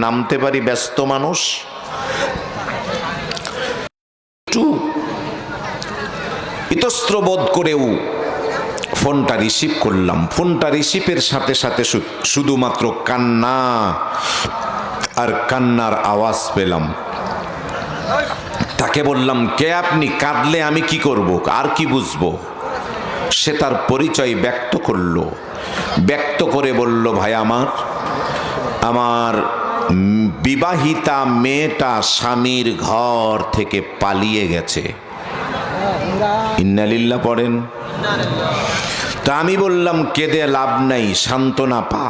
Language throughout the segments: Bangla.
নামতে পারি, ব্যস্ত মানুষ। একটু ইতস্ত্রবোধ করেও ফোনটা রিসিভ করলাম। ফোনটা রিসিভের সাথে সাথে শুধুমাত্র কান্না আর কান্নার আওয়াজ পেলাম। তাকে বললাম, কে আপনি? কাঁদলে আমি কি করব, আর কি বুঝবো? সে তার পরিচয় ব্যক্ত করলো। ব্যক্ত করে বলল, ভাই আমার বিবাহিতা মেয়েটা স্বামীর ঘর থেকে পালিয়ে গেছে। ইন্নালিল্লাহ পড়েন। তা আমি বললাম, কেঁদে লাভ নাই, সান্ত্বনা পা,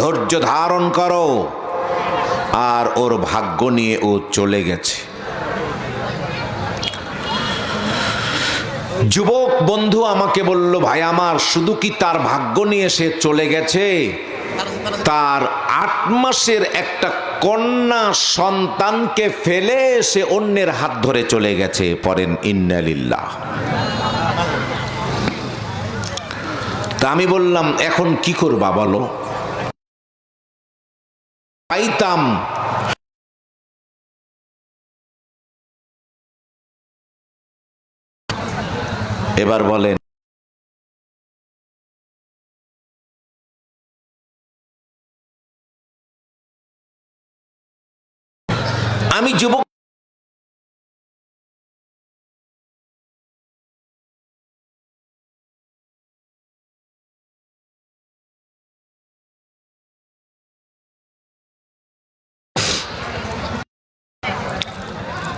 ধৈর্য ধারণ করো। আর ওর ভাগ্য নিয়ে ও চলে গেছে। যুবক বন্ধু আমাকে বলল, ভাই আমার, শুধু কি তার ভাগ্য নিয়ে সে চলে গেছে, তার 8 মাসের একটা কন্যা সন্তানকে ফেলে সে অন্যের হাত ধরে চলে গেছে। পড়েন ইন্নালিল্লাহ। তা আমি বললাম, এখন কি করবা বলো? পাইতাম এবার বলেন, আমি যুবক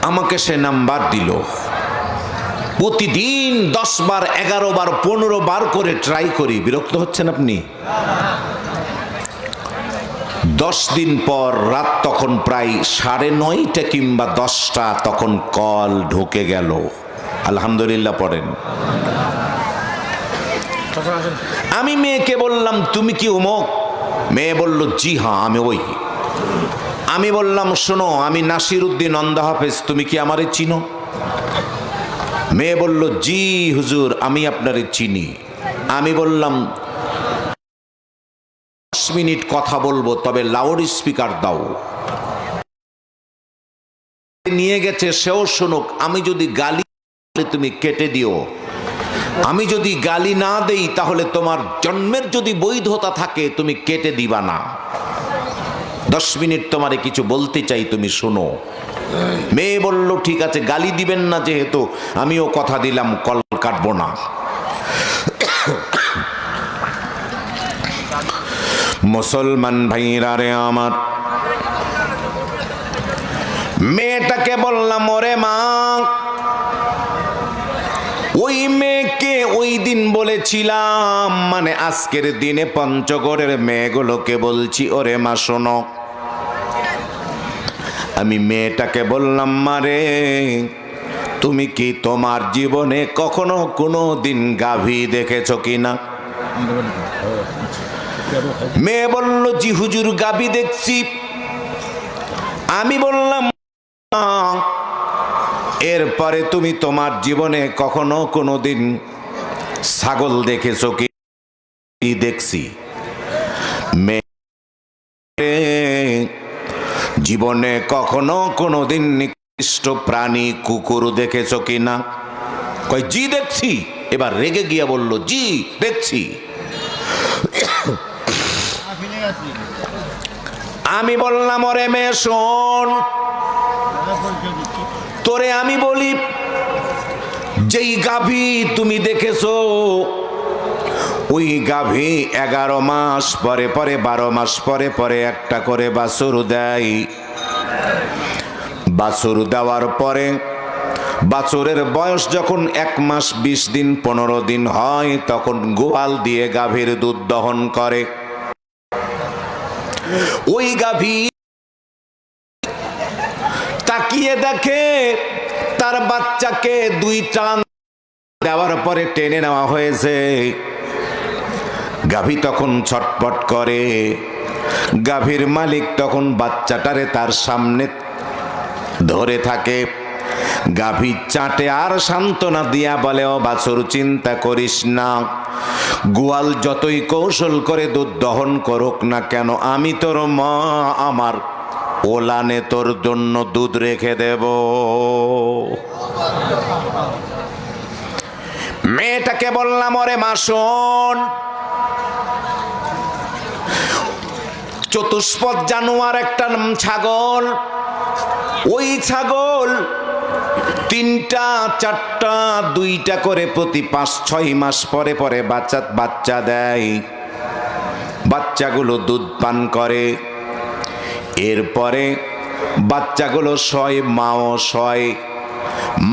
আমাকে সে নাম্বার দিল। প্রতিদিন 10 বার 11 বার 15 বার করে ট্রাই করি। বিরক্ত হচ্ছেন আপনি? 10 দিন পর রাত তখন প্রায় 9:30 কিংবা 10টা, তখন কল ঢুকে গেল। আলহামদুলিল্লাহ পড়েন। আমি মেয়েকে বললাম, তুমি কি অমুক? মেয়ে বলল, জি হ্যাঁ আমি ওই। আমি বললাম, শোনো, আমি নাসির উদ্দিন অন্ধ হাফেজ, তুমি কি আমারে চিনো? মেয়ে বলল, জি হুজুর, আমি আপনারে চিনি। আমি বললাম, 10 মিনিট কথা বলবো, তবে লাউড স্পিকার দাও। নিয়ে গেছে, সেও শুনুক। আমি যদি গালি তুমি কেটে দিও, আমি যদি গালি না দেই, তাহলে তোমার জন্মের যদি বৈধতা থাকে তুমি কেটে দিবা না। 10 মিনিট তোমারে কিছু বলতে চাই, তুমি শোনো। মেয়ে বলল, ঠিক আছে, গালি দিবেন না যেহেতু, আমিও কথা দিলাম কল কাটবো না। মুসলমান ভাইরা রে আমার, মেয়েটাকে বললাম, ওরে মা, ওই মেয়েকে ওই দিন বলেছিলাম, মানে আজকের দিনে পঞ্চগড়ের মেয়েগুলোকে বলছি, ওরে মা শোনো। আমি মেয়েটাকে বললাম, মারে, তুমি কি তোমার জীবনে কখনো কোনো দিন গাভী দেখেছ কিনা? মেয়ে বলল, জি হুজুর, গাভী দেখছি। আমি বললাম, এরপরে তুমি তোমার জীবনে কখনো কোনো দিন ছাগল দেখেছ কি? দেখছি। মেয়ে, জীবনে কখনো কোনো দিন নিকৃষ্ট প্রাণী কুকুর দেখেছ কিনা? কই, জি দেখছি। এবার রেগে গিয়া বলল, জি দেখছি। আমি বললাম, ওরে মেয়ে শোন, তোরে আমি বলি, যেই গাভী তুমি দেখেছো, ওই গাভী 11 মাস পরে পরে 12 মাস পরে পরে একটা করে বাছুর দেয়। বাছুর দেওয়ার পরে বাছুরের বয়স যখন 1 মাস 20 দিন 15 দিন হয়, তখন গোয়াল দিয়ে গাভীর দুধ দহন করে। ওই গাভী তাকিয়ে দেখে তার বাচ্চাকে 2 টান দেওয়ার পরে টেনে নেওয়া হয়েছে। গাভী তখন ছটপট করে। গাভীর মালিক তখন বাচ্চাটারে তার সামনে ধরে থাকে। গাভী চাটে আর সান্ত্বনা দিয়া বলে, ও বাছুর চিন্তা করিস না, গোয়াল যতই কৌশল করে দুধ দহন করুক না কেন, আমি তোর মা আমার ওলানে তোর জন্য দুধ রেখে দেব। মেয়েটাকে বললাম, ওরে মা শোন, চতুষ্পদ জানোয়ার একটা ছাগল, ওই ছাগল 3টা 4টা 2টা করে প্রতি 5-6 মাস পরে পরে বাচ্চা দেয়। বাচ্চাগুলো দুধ পান করে, এরপরে বাচ্চাগুলো শয়, মাও শয়।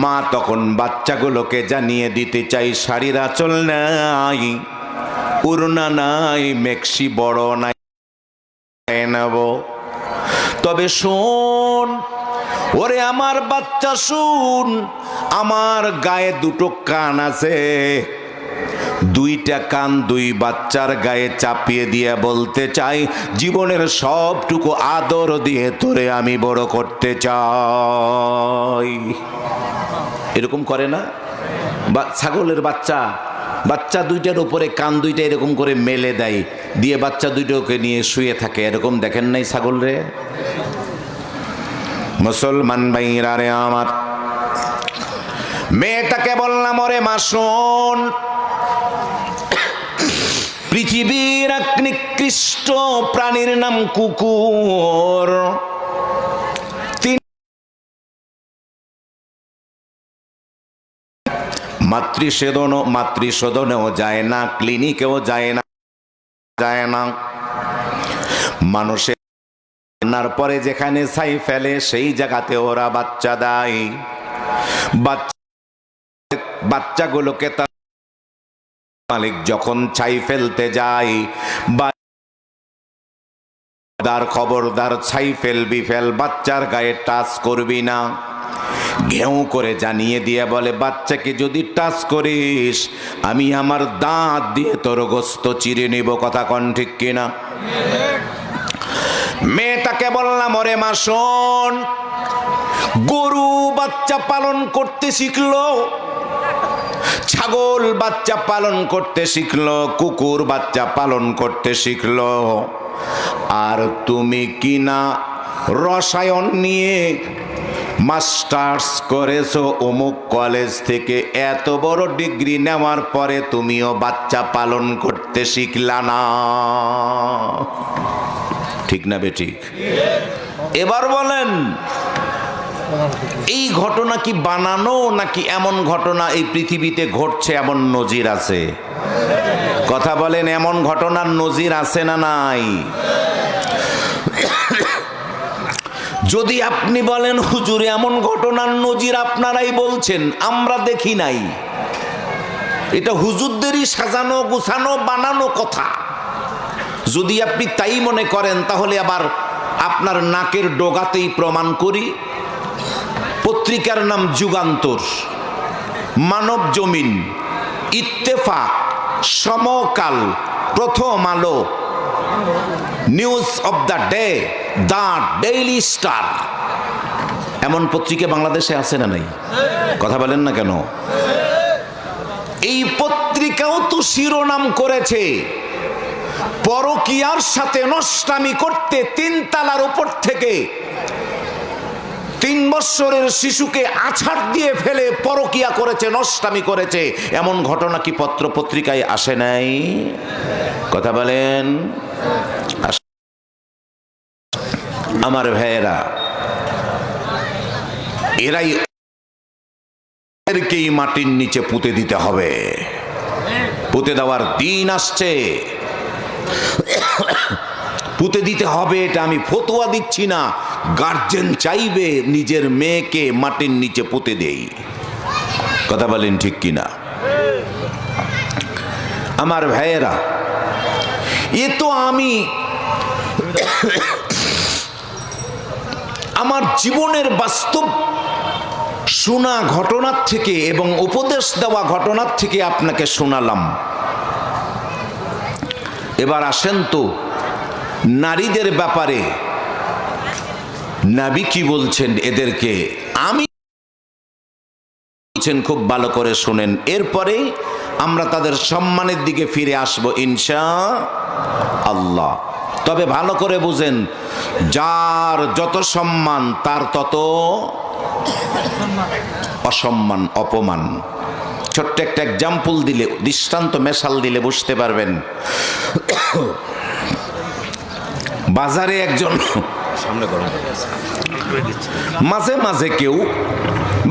মা তখন বাচ্চাগুলোকে জানিয়ে দিতে চাই, শাড়ির আঁচল নাই, উড়না নাই, মেক্সি বড় নাই, নেব। তবে শোন, ওরে আমার বাচ্চা শুন, আমার গায়ে 2টো কান আছে, 2টা কান 2 বাচ্চার গায়ে চাপিয়ে দিয়ে বলতে চাই, জীবনের সবটুকু আদর দিয়ে তোরে আমি বড় করতে চাই। এরকম করে না? ছাগলের বাচ্চা 2টার উপরে কান 2টা এরকম করে মেলে দেয়, দিয়ে বাচ্চা 2টাকে নিয়ে শুয়ে থাকে, এরকম দেখেন নাই ছাগল রে? মুসলমান ভাইরা রে আমার, মেয়েটাকে বললাম, ওরে মা শোন, পৃথিবীর এক নিকৃষ্ট প্রাণীর নাম কুকুর। মাতৃসদনেও যায় না, ক্লিনিকেও যায় না। মানুষের রান্নার পরে যেখানে ছাই ফেলে সেই জায়গাতে ওরা বাচ্চা দেয়। বাচ্চাগুলোকে তার মালিক যখন ছাই ফেলতে যায়, খবরদার ছাই ফেলবি ফেল, বাচ্চার গায়ে টাচ করবি না। ঘেউ করে জানিয়ে দিয়ে বলে, বাচ্চাকে যদি টাচ করিস আমি আমার দাঁত দিয়ে তোর গোস্ত চিরে নিব। কথা কন ঠিক কিনা? মেয়েটাকে বললাম, ওরে মা শোন, গরু বাচ্চা পালন করতে শিখলো, ছাগল বাচ্চা পালন করতে শিখলো, কুকুর বাচ্চা পালন করতে শিখলো, আর তুমি কিনা রসায়ন নিয়ে মাস্টার্স করেছো অমুক কলেজ থেকে, এত বড় ডিগ্রি নেওয়ার পরে তুমিও বাচ্চা পালন করতে শিখলা না। ঠিক না বেঠিক? এবার বলেন, এই ঘটনা কি বানানো নাকি এমন ঘটনা এই পৃথিবীতে ঘটছে, এমন নজির আছে? কথা বলেন, এমন ঘটনার নজির আছে না নাই? যদি আপনি বলেন, হুজুর এমন ঘটনার নজির আপনারাই বলছেন, আমরা দেখি নাই, এটা হুজুরদেরই সাজানো গুছানো বানানো কথা, যদি আপনি তাই মনে করেন, তাহলে আবার আপনার নাকের ডগাতেই প্রমাণ করি। পত্রিকার নাম যুগান্তর, মানব জমিন, ইত্তেফাক, সমকাল, প্রথম আলো, news of the day, the daily star, এমন পত্রিকা বাংলাদেশে আছে না নাই? কথা বলেন না কেন? এই পত্রিকাও তো শিরোনাম করেছে, পরকীয়ার সাথে নষ্টামি করতে 3 তালার উপর থেকে 3 বছরের শিশুকে আছাড় দিয়ে ফেলে পরকীয়া করেছে, নষ্টামি করেছে, এমন ঘটনা কি পত্র পত্রিকায় আসে নাই? কথা বলেন। আমার ভাইয়েরা, এরাই মাটির নিচে পুঁতে দিতে হবে, পুঁতে দেওয়ার দিন আসছে, পুঁতে দিতে হবে। এটা আমি ফতোয়া দিচ্ছি না, গার্জেন চাইবে নিজের মেয়েকে মাটির নিচে পুঁতে দেই। কথা বলেন ঠিক কিনা? আমার ভাইয়েরা, এ তো আমি আমার জীবনের বাস্তব শোনা ঘটনার থেকে এবং উপদেশ দেওয়া ঘটনার থেকে আপনাকে শোনালাম। এবার আসেন তো নারীদের ব্যাপারে নবী কি বলছেন এদেরকে। আমি খুব ভালো করে শুনেন, এরপরে আমরা তাদের সম্মানের দিকে ফিরে আসব ইনশাআল্লাহ। তবে ভালো করে বুঝেন, যার যত সম্মান তার তত অসম্মান, অপমান। ছোট্ট একটা এক্সাম্পল দিলে, দৃষ্টান্ত মেশাল দিলে বুঝতে পারবেন। বাজারে একজন, মাঝে মাঝে কেউ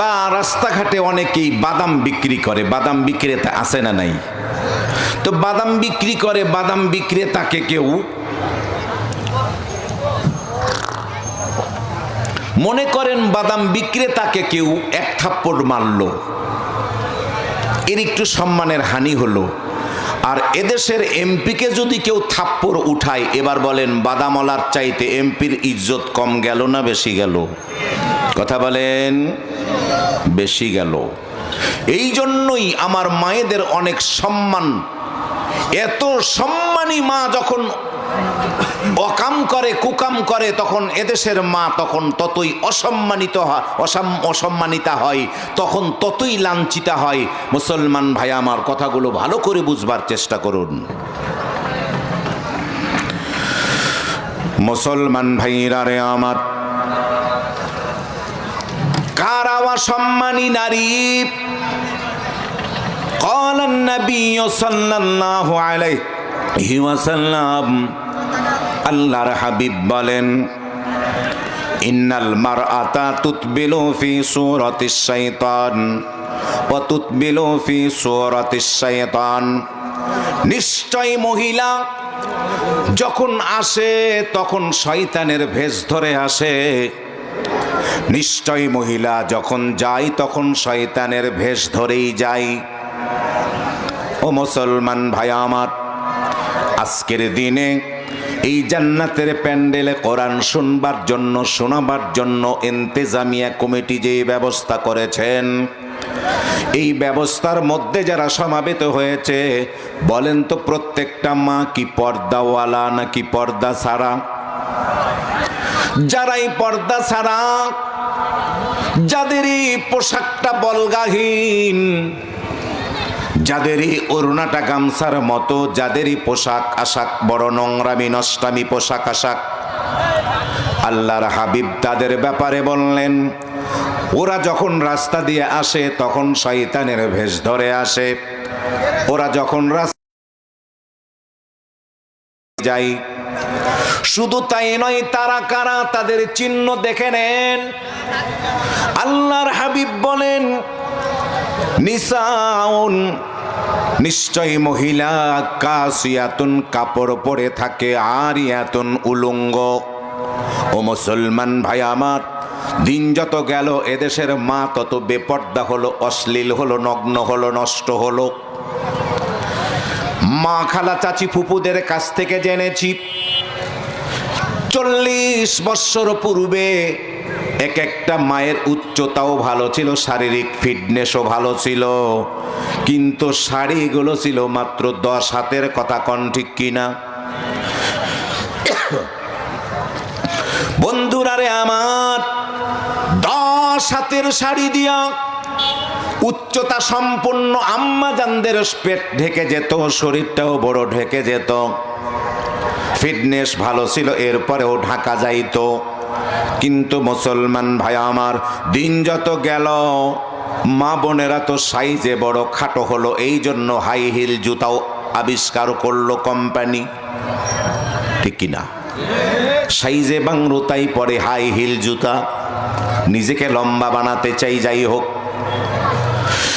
বা রাস্তাঘাটে অনেকেই বাদাম বিক্রি করে, বাদাম বিক্রেতা আছে না নাই? তো বাদাম বিক্রি করে, বাদাম বিক্রেতাকে কেউ মনে করেন বাদাম বিক্রেতাকে কেউ এক থাপ্পড় মারলো, এর একটু সম্মানের হানি হলো। আর এদেশের এমপিকে যদি কেউ থাপ্পড় উঠায়, এবার বলেন বাদামওয়ালার চাইতে এমপির ইজ্জত কম গেল না বেশি গেল? কথা বলেন, বেশি গেল। এই জন্যই আমার মায়েদের অনেক সম্মান। এত সম্মানী মা যখন অকাম করে, কুকাম করে, তখন এদেশের মা তখন ততই অসম্মানিত হয়, অসম্মানিতা হয়, তখন ততই লাঞ্ছিতা হয়। মুসলমান ভাই আমার, কথাগুলো ভালো করে বুঝবার চেষ্টা করুন। মুসলমান ভাইরা রে আমার, কারা অসম্মানী নারী? قال النبي صلى الله عليه وسلم, আল্লাহর হাবিব বলেন, ইন্নাল মারআতা তুতবিলু ফি সূরাতিশ শাইতান ওয়া তুতবিলু ফি সূরাতিশ শাইতান। নিশ্চয় মহিলা যখন আসে তখন শয়তানের ভেষ ধরে আসে। নিশ্চয় মহিলা যখন যায় তখন শয়তানের ভেষ ধরেই যায়। ও মুসলমান ভাই আমার, আজকের দিনে এই জান্নাতের প্যান্ডেলে কোরআন শুনবার জন্য, শোনাবার জন্য ইন্তেজামিয়া কমিটি যে ব্যবস্থা করেছেন, এই ব্যবস্থার মধ্যে যারা সমাবেত হয়েছে, বলেন তো প্রত্যেকটা মা কি পর্দাওয়ালা নাকি পর্দা ছাড়া? যারাই পর্দা ছাড়া, যাদেরই পোশাকটা বলগাহীন, যাদেরই ওড়নাটা গামছার মতো, যাদেরই পোশাক আশাক বড় নোংরামি নষ্টামি পোশাক আশাক, আল্লাহর হাবিব তাদের ব্যাপারে বললেন, ওরা যখন রাস্তা দিয়ে আসে তখন শয়তানের ভেষ ধরে আসে। ওরা যখন রাস্তা যায়, শুধু তাই নয়, তারা কারা তাদের চিহ্ন দেখে নেন। আল্লাহর হাবিব বলেন, নিসাউন, নিশ্চয় মহিলা, কাসিয়াতুন, কাপড় পরে থাকে, আরিয়াতুন, উলঙ্গ। ও মুসলমান ভাই আমার, দিন যত গেল এদেশের মা তত বেপর্দা হলো, অশ্লীল হলো, নগ্ন হলো, নষ্ট হলো। মা, খালা, চাচি, ফুপুদের কাছ থেকে জেনেছি 40 বৎসর পূর্বে এক একটা মায়ের উচ্চতাও ভালো ছিল, শারীরিক ফিটনেসও ভালো ছিল, কিন্তু শাড়িগুলো ছিল মাত্র 10 হাতের। কথা কন ঠিক কিনা? বন্ধুরা রে আমার, 10 হাতের শাড়ি দিয়া উচ্চতা সম্পন্ন আম্মা জানদের পেট ঢেকে যেত, শরীরটাও বড় ঢেকে যেত, ফিটনেস ভালো ছিল, এরপরেও ঢাকা যাইত। কিন্তু মুসলমান ভাই আমার, দিন যত গেল মা বোনেরা তো সাইজে বড় খাটো হলো, এই জন্য হাই হিল জুতাও আবিষ্কার করলো কোম্পানি, ঠিক কিনা? সাইজে বাংরু তাই পরে হাই হিল জুতা, নিজেকে লম্বা বানাতে চাই। যাই হোক,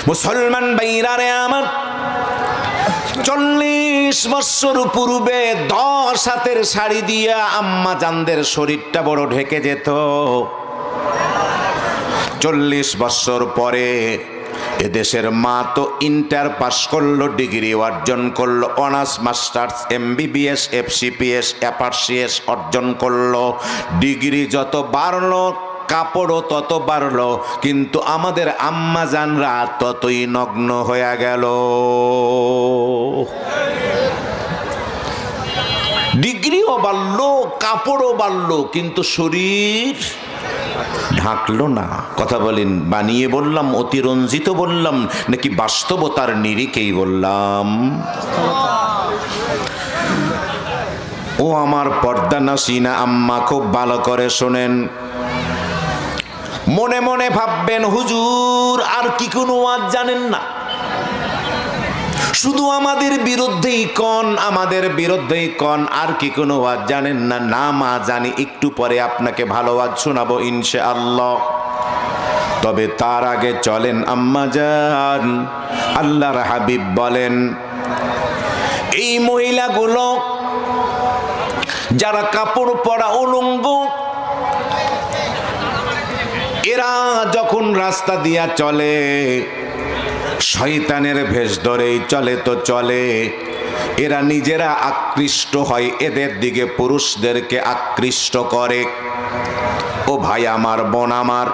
মুসলমান ভাইরা রে আমার, 40 বৎসর পূর্বে 10 হাতের শাড়ি দিয়া আম্মা জানদের শরীরটা বড় ঢেকে যেত। 40 বৎসর পরে এদেশের মা তো ইন্টার পাস করলো, ডিগ্রি অর্জন করলো, honours, masters, MBBS, FCPS, FRCS অর্জন করলো। ডিগ্রি যত বাড়লো, কাপড়ও তত বাড়লো, কিন্তু আমাদের আম্মা জানরা ততই নগ্ন হয়ে গেল। ডিগ্রিও বাড়লো, কাপড়ও বাড়লো, কিন্তু শরীর ঢাকলো না। কথা বলেন, বানিয়ে বললাম, অতিরঞ্জিত বললাম, নাকি বাস্তবতার নিরিখেই বললাম? ও আমার পর্দা নাসিনা আম্মা, খুব ভালো করে শোনেন। মনে মনে ভাববেন, হুজুর আর কি কোনো ওয়াজ জানেন না? শুধু আমাদের বিরুদ্ধেই কন, আমাদের বিরুদ্ধেই কন, আর কি কোনো ওয়াজ জানেন না? না মা, জানি, একটু পরে আপনাকে ভালো ওয়াজ শোনাবো ইনশাআল্লাহ। তবে তার আগে চলেন আম্মা জান, আল্লাহর হাবিব বলেন, এই মহিলাগুলো যারা কাপড় পরা উলঙ্গ, এরা যখন রাস্তা দিয়া চলে, শয়তানের ভেষ ধরেই চলে তো চলে, এরা নিজেরা আকৃষ্ট হয়, এদের দিকে পুরুষদেরকে আকৃষ্ট করে। ও ভাই আমার, বোন আমার,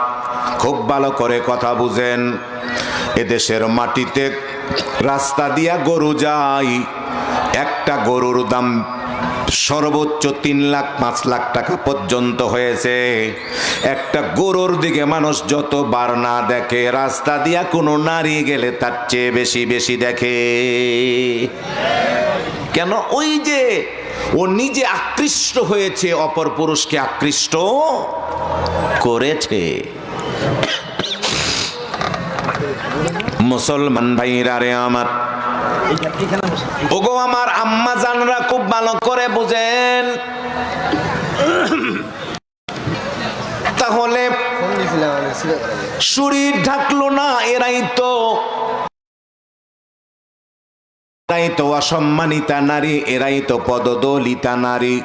খুব ভালো করে কথা বুঝেন। এদেশের মাটিতে রাস্তা দিয়া গরু যায়, একটা গরুর দাম সর্বোচ্চ 3 লাখ 5 লাখ টাকা পর্যন্ত হয়েছে। একটা গরুর দিকে মানুষ যতবার না দেখে, রাস্তা দিয়া কোনো নারী গেলে তার চেয়ে বেশি বেশি দেখে। কেন? ওই যে ও নিজে আকৃষ্ট হয়েছে, অপর পুরুষকে আকৃষ্ট করেছে। মুসলমান ভাইরা রে আমার, ওগো আমার আম্মা জানরা, খুব ভালো করে বুঝেন। তাহলে শরীর ঢাকলো না, এরাই তো অসম্মানিতা নারী, এরাই তো পদদলিতা নারী।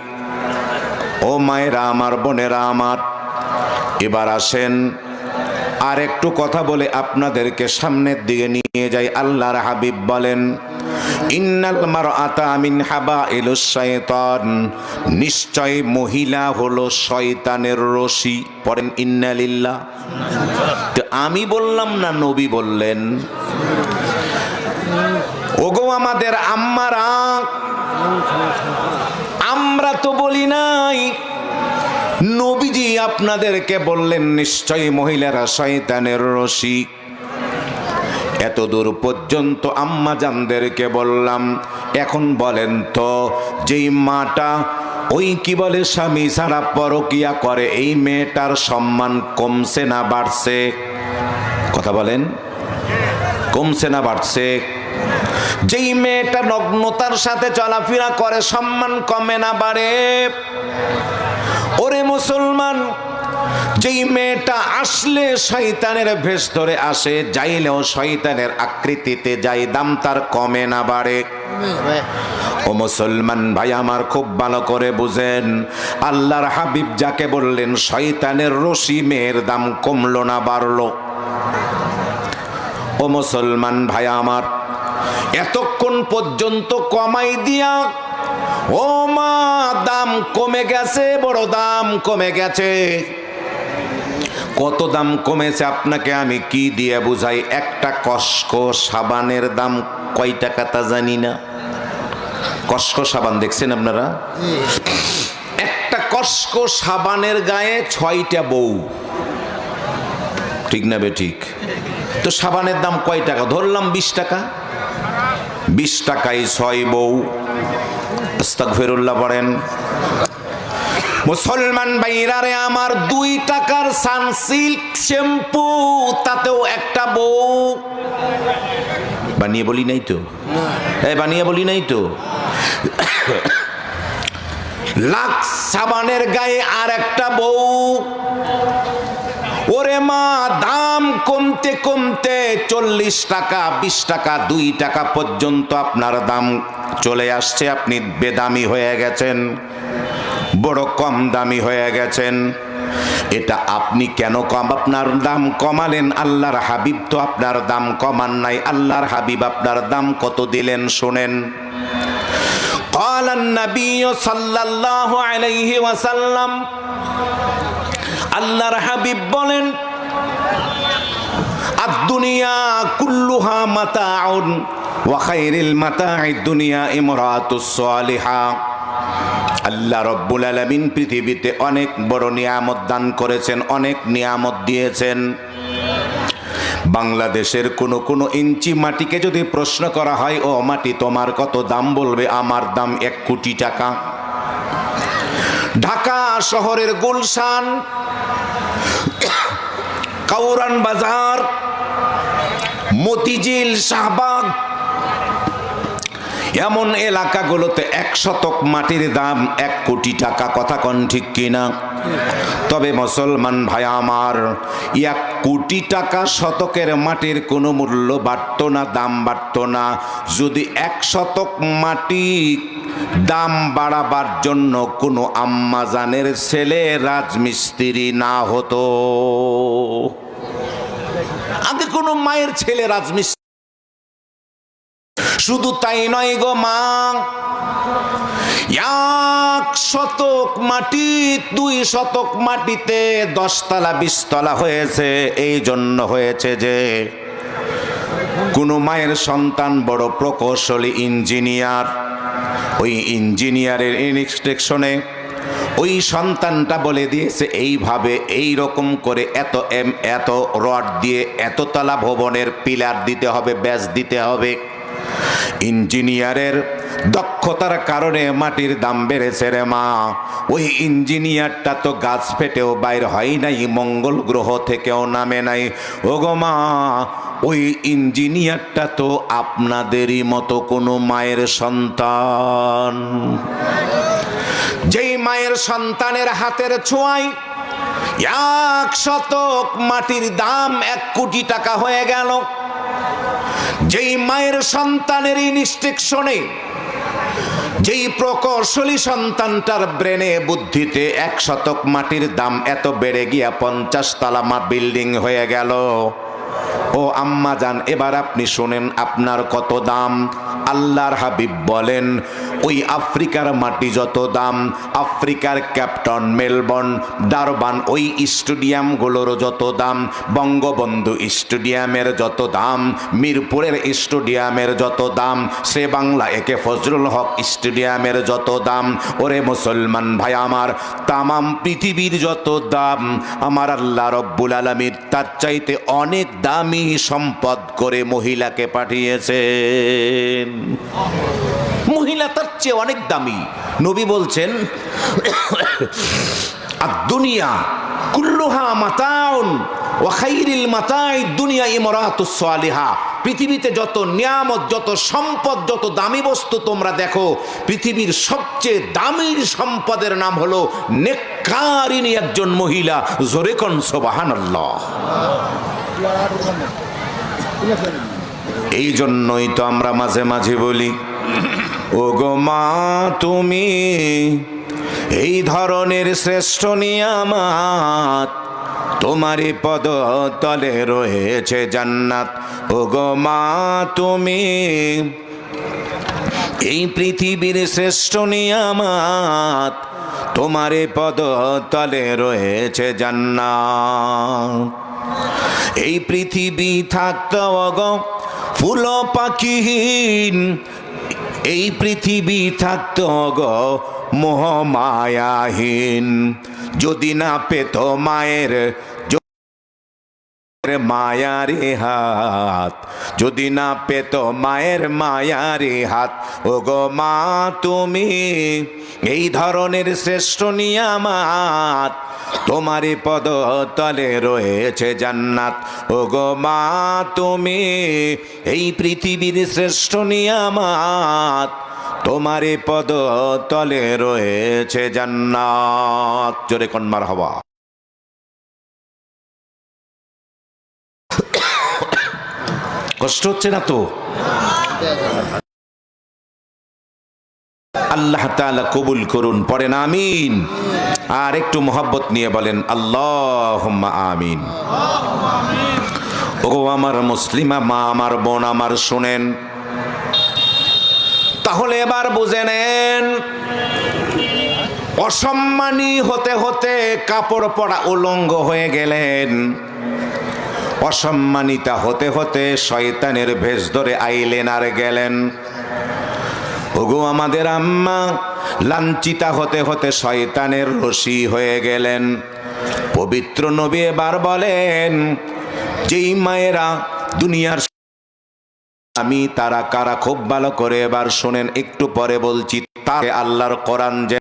ও মায়েরা আমার, বোনেরা আমার, এবার আসেন আর একটু কথা বলে আপনাদেরকে সামনের দিকে নিয়ে যাই। আল্লাহর হাবিব বলেন, ইন্নাল মারআতা মিন হাবাইলুশ শাইতান, নিশ্চয় মহিলা হলো শয়তানের রশি। পড়েন ইন্না লিল্লাহ। তো আমি বললাম না নবী বললেন? ওগো আমাদের আম্মারা, আমরা তো বলি নাই, নবীজি আপনাদেরকে বললেন নিশ্চয়ই মহিলারা শয়তানের রশি। এত দূর পর্যন্ত আম্মা জানদেরকে বললাম। এখন বলেন তো, যেই মাটা ওই কি বলে স্বামী ছাড়া পরকিয়া করে, এই মেয়েটার সম্মান কমছে না বাড়ছে? কথা বলেন, কমছে না বাড়ছে? যেই মেয়েটা নগ্নতার সাথে চলাফেরা করে, সম্মান কমে না বাড়ে? ওরে মুসলমান, যেই মেয়েটা আসলে শয়তানের ভেষ ধরে আসে, যাইলেও শয়তানের আকৃতিতে যাই, দাম তার কমে না বাড়ে? ও মুসলমান ভাই আমার, খুব ভালো করে বুঝেন। আল্লাহর হাবিব যাকে বললেন শয়তানের রশি, মেয়ের দাম কমলো না বাড়লো? ও মুসলমান ভাই আমার, এতক্ষণ পর্যন্ত কমাই দিয়া, ও মা দাম কমে গেছে, বড় দাম কমে গেছে। কত দাম কমেছে আপনাকে আমি কি দিয়ে বুঝাই? একটা কসকো সাবানের দাম কয় টাকা তা জানি না। কসকো সাবান দেখছেন আপনারা? একটা কসকো সাবানের গায়ে 6টা বউ, ঠিক না বে ঠিক? তো সাবানের দাম কয় টাকা? ধরলাম 20 টাকা। 20 টাকায় 6 বউ। আস্তাগফিরুল্লাহ পড়েন। মুসলমান ভাইরা রে আমার, 2 টাকার সানসিল্ক শ্যাম্পু, তাতেও একটা বউ। বানিয়ে বলি নাই তো? বানিয়ে বলি নাই তো? লাক্স সাবানের গায়ে আর একটা বউ। ওরে মা, দাম কমতে কমতে 40 টাকা, 20 টাকা, 2 টাকা পর্যন্ত আপনার দাম চলে আসছে। আপনি বেদামি হয়ে গেছেন, বড় কম দামি হয়ে গেছেন। এটা আপনি কেন আপনার দাম কমালেন? আল্লাহর হাবিব তো আপনার দাম কমান নাই। আল্লাহর হাবিব আপনার দাম কত দিলেন শোনেন। ক্বালান নবী সাল্লাল্লাহু আলাইহি ওয়াসাল্লাম, আল্লাহর হাবিব বলেন, আদ-দুনিয়া কুল্লুহা মাতাউন ওয়া খায়রুল মাতা'id দুনিয়া ইমরাতুস সালিহা। আল্লাহ রব্বুল আলামিন পৃথিবীতে অনেক বড় নিয়ামত দান করেছেন, অনেক নিয়ামত দিয়েছেন। বাংলাদেশের কোন ইঞ্চি মাটিকে যদি প্রশ্ন করা হয়, ও মাটি তোমার কত দাম, বলবে আমার দাম 1 কোটি টাকা। ঢাকা শহরের গুলশান, কাউরান বাজার, মতিঝিল, শাহবাগ এমন এলাকাগুলোতে 1 শতক মাটির দাম 1 কোটি টাকা। কথা কোন ঠিক কিনা? তবে মুসলমান ভাই আমার, 1 কোটি টাকা শতকের মাটির কোনো মূল্য বাড়তো না, দাম বাড়তো না, যদি 1 শতক মাটি দাম বাড়াবার জন্য কোনো আম্মাজানের ছেলে রাজমিস্ত্রি না হতো। আগে কোনো মায়ের ছেলে রাজমিস্ত্রি। শুধু তাই নয় গো মা, 1 শতক মাটি 2 শতক মাটিতে 10 তলা 20 তলা হয়েছে। এই জন্য হয়েছে যে কোন মায়ের সন্তান বড় প্রকৌশলী ইঞ্জিনিয়ার, ওই ইঞ্জিনিয়ারের ইনস্ট্রাকশনে ওই সন্তানটা বলে দিয়েছে এইভাবে এই রকম করে এত রড দিয়ে এত তলা ভবনের পিলার দিতে হবে, ব্যাস দিতে হবে। ইঞ্জিনিয়ারের দক্ষতার কারণে মাটির দাম বেড়েছে রে মা। ওই ইঞ্জিনিয়ারটা তো গাছ ফেটেও বাইর হয় নাই, মঙ্গল গ্রহ থেকেও নামে নাই। ওগো মা, ওই ইঞ্জিনিয়ারটা তো আপনাদেরই মতো কোনো মায়ের সন্তান। যেই মায়ের সন্তানের হাতের ছোঁয়ায় 1 শতক মাটির দাম 1 কোটি টাকা হয়ে গেল। যেই মায়ের সন্তানের ইনস্ট্রাকশনে, যেই প্রকৌশলী সন্তানটার ব্রেনে বুদ্ধিতে 1 শতক মাটির দাম এত বেড়ে গিয়া 50 তলা বিল্ডিং হয়ে গেল। ও আম্মা জান, এবার আপনি শুনেন আপনার কত দাম। আল্লাহর হাবিব বলেন, ওই আফ্রিকার মাটি যত দাম, আফ্রিকার ক্যাপটাউন, মেলবোর্ন, ডারবান ওই স্টেডিয়ামগুলোর যত দাম, বঙ্গবন্ধু স্টেডিয়ামের যত দাম, মিরপুরের স্টেডিয়ামের যত দাম, সে বাংলা একে ফজলুল হক স্টেডিয়ামের যত দাম, ওরে মুসলমান ভাই আমার, তামাম পৃথিবীর যত দাম, আমার আল্লাহ রব্বুল আলামিন তার চাইতে অনেক দামি সম্পদ করে মহিলাকে পাঠিয়েছেন। মহিলা তার চেয়ে অনেক দামি। নবী বলছেন, আদ-দুনিয়া কুল্লুহা মাতাউন ওয়া খায়রুল মাতাঈদ দুনিয়া ইমরাতুস সালিহা। পৃথিবীতে যত নিয়ামত, যত সম্পদ, যত দামি বস্তু তোমরা দেখো, পৃথিবীর সবচেয়ে দামি সম্পদের নাম হলো নেককারিনী একজন মহিলা। জোরে কোন সুবহানাল্লাহ। এই জন্যই তো আমরা মাঝে মাঝে বলি, ও গো মা তুমি এই ধরনের শ্রেষ্ঠ নিয়ামত, তোমারই পদ তলে রয়েছে জান্নাত। ও গো মা তুমি এই পৃথিবীর শ্রেষ্ঠ নিয়ামত, তোমারই পদ তলে রয়েছে জান্নাত। এই পৃথিবী থাকতো গো ফুল পাখিহীন, এই পৃথিবী থাকতো গো মোহমায়াহীন, যদি না পেত মায়ের মায়ারে হাত, যদি না পেত মায়ের মায়ারে হাত। ও গো মা তুমি এই ধরনের শ্রেষ্ঠ নিয়ামত, তোমারই পদ তলে রয়েছে জান্নাত। ও গো মা তুমি এই পৃথিবীর শ্রেষ্ঠ নিয়ামত, তোমারই পদ তলে রয়েছে জান্নাত। জোরে কোন মারহাবা। কষ্ট হচ্ছে না তো? আল্লাহ তাআলা কবুল করুন, পড়েন আমিন। আর একটু মোহাব্বত নিয়ে বলেন আল্লাহুম্মা আমিন। ও আমার মুসলিমা মা, আমার বোন আমার, শুনেন তাহলে এবার বুঝে নেন, অসম্মানী হতে হতে কাপড় পরা উলঙ্গ হয়ে গেলেন, অসম্মানিতা হতে হতে শয়তানের ভেষ ধরে আইলেন আর গেলেন। ওগো আমাদের আম্মা, লাঞ্ছিতা হতে হতে শয়তানের রশি হয়ে গেলেন। পবিত্র নবী এবার বলেন, যেই মায়েরা দুনিয়ার আমি তারা কারা খুব ভালো করে এবার শোনেন, একটু পরে বলছি। তাকে আল্লাহর কোরআন যে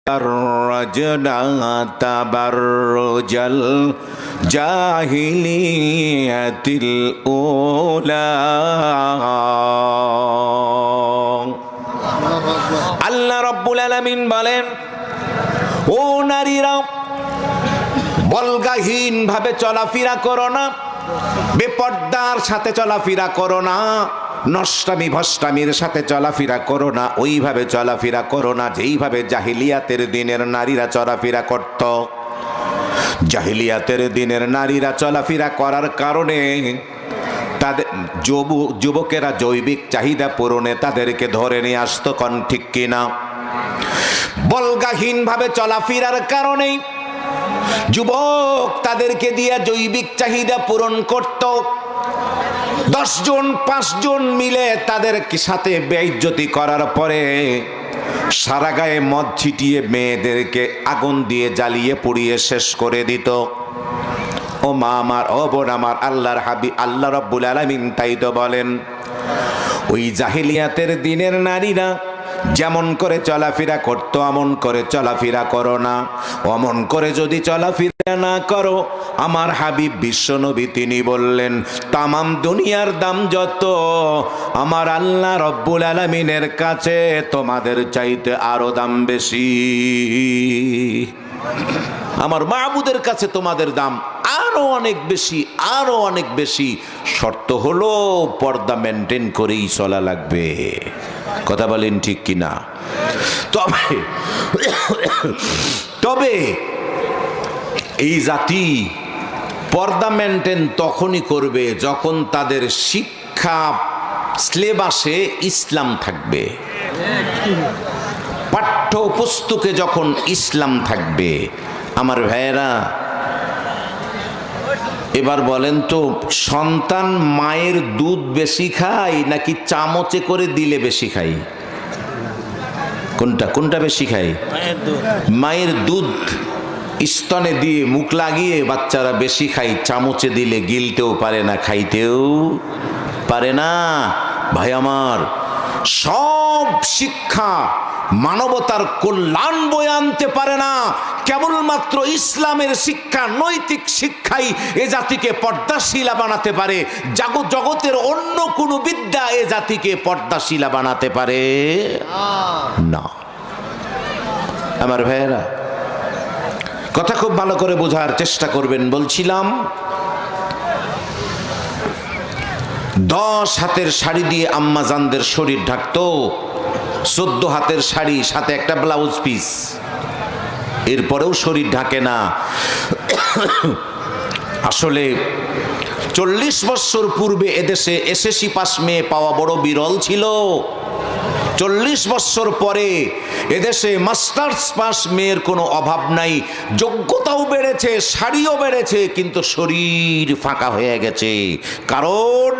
রজনা তাবাররুজাল জাহিলিয়াতিল উলা। আল্লাহ রাব্বুল আলামিন বলেন, ও নারীরা, বলগাহীন ভাবে চলাফেরা করো না, বেপর্দার সাথে চলাফেরা করো না, নষ্টামি ভষ্টামির সাথে চলাফেরা করো না, ওইভাবে চলাফেরা করো না যেইভাবে জাহিলিয়াতের দিনের নারীরা চলাফেরা করত। জাহিলিয়াতের দিনের নারীরা চলাফেরা করার কারণে তাদের যুবকেরা জৈবিক চাহিদা পূরণে তাদেরকে ধরে নিয়ে আসতো। কোন ঠিক কিনা? বলগাহীন ভাবে চলাফেরার কারণে যুবক তাদেরকে দিয়ে জৈবিক চাহিদা পূরণ করত। 10 জন 5 জন মিলে তাদের সাথে বেইজ্জতি করার পরে সারা গায়ে মদ ছিটিয়ে মেয়েদেরকে আগুন দিয়ে জ্বালিয়ে পুড়িয়ে শেষ করে দিত। ও মা আমার, ও বোন আমার, আল্লাহর হাবিব আল্লাহ রাব্বুল আলামিন তাই তো বলেন, ওই জাহিলিয়াতের দিনের নারীরা যেমন করে চলাফেরা করতো অমন করে চলাফেরা করো না। অমন করে যদি চলাফেরা না করো, আমার হাবিব বিশ্বনবী তিনি বললেন, তামাম দুনিয়ার দাম যত, আমার আল্লাহ রব্বুল আলামিনের কাছে তোমাদের চাইতে আরো দাম বেশি। আমার মাবুদের কাছে তোমাদের দাম আরো অনেক বেশি, আরো অনেক বেশি। শর্ত হলো পর্দা মেনটেন করেই চলা লাগবে। কথা বলেন ঠিক কিনা? তবে এই জাতি পর্দা মেনটেন তখনই করবে যখন তাদের শিক্ষা সিলেবাসে ইসলাম থাকবে, পাঠ্যপুস্তকে যখন ইসলাম থাকবে। আমার ভাইয়েরা, এবার বলেন তো, সন্তান মায়ের দুধ বেশি খায় নাকি চামচে করে দিলে বেশি খায়? কোনটা বেশি খায়? মায়ের দুধ স্তনে দিয়ে মুখ লাগিয়ে বাচ্চারা বেশি খায়। চামচে দিলে গিলতেও পারে না, খাইতেও পারে না। ভাই আমার, সব শিক্ষা মানবতার কল্যাণ বয়ে আনতে পারে না। কেবলমাত্র ইসলামের শিক্ষা, নৈতিক শিক্ষাই এ জাতিকে পর্দাশীলা বানাতে পারে। জগতের অন্য কোনো বিদ্যা এ জাতিকে পর্দাশীলা বানাতে পারে না। আমার ভাইয়েরা, কথা খুব ভালো করে বোঝার চেষ্টা করবেন। বলছিলাম, 10 হাতের শাড়ি দিয়ে আম্মা জানদের শরীর ঢাকতো, 14 হাতের শাড়ি, সাথে একটা ব্লাউজ পিস, এরপরেও শরীর ঢাকে না। আসলে 40 বছর পূর্বে এদেশে এসএসসি পাস মেয়ে পাওয়া বড় বিরল ছিল। 40 বছর পরে এদেশে মাস্টার্স পাস মেয়ের কোনো অভাব নাই। যোগ্যতাও বেড়েছে, শাড়িও বেড়েছে, কিন্তু শরীর ফাঁকা হয়ে গেছে। কারণ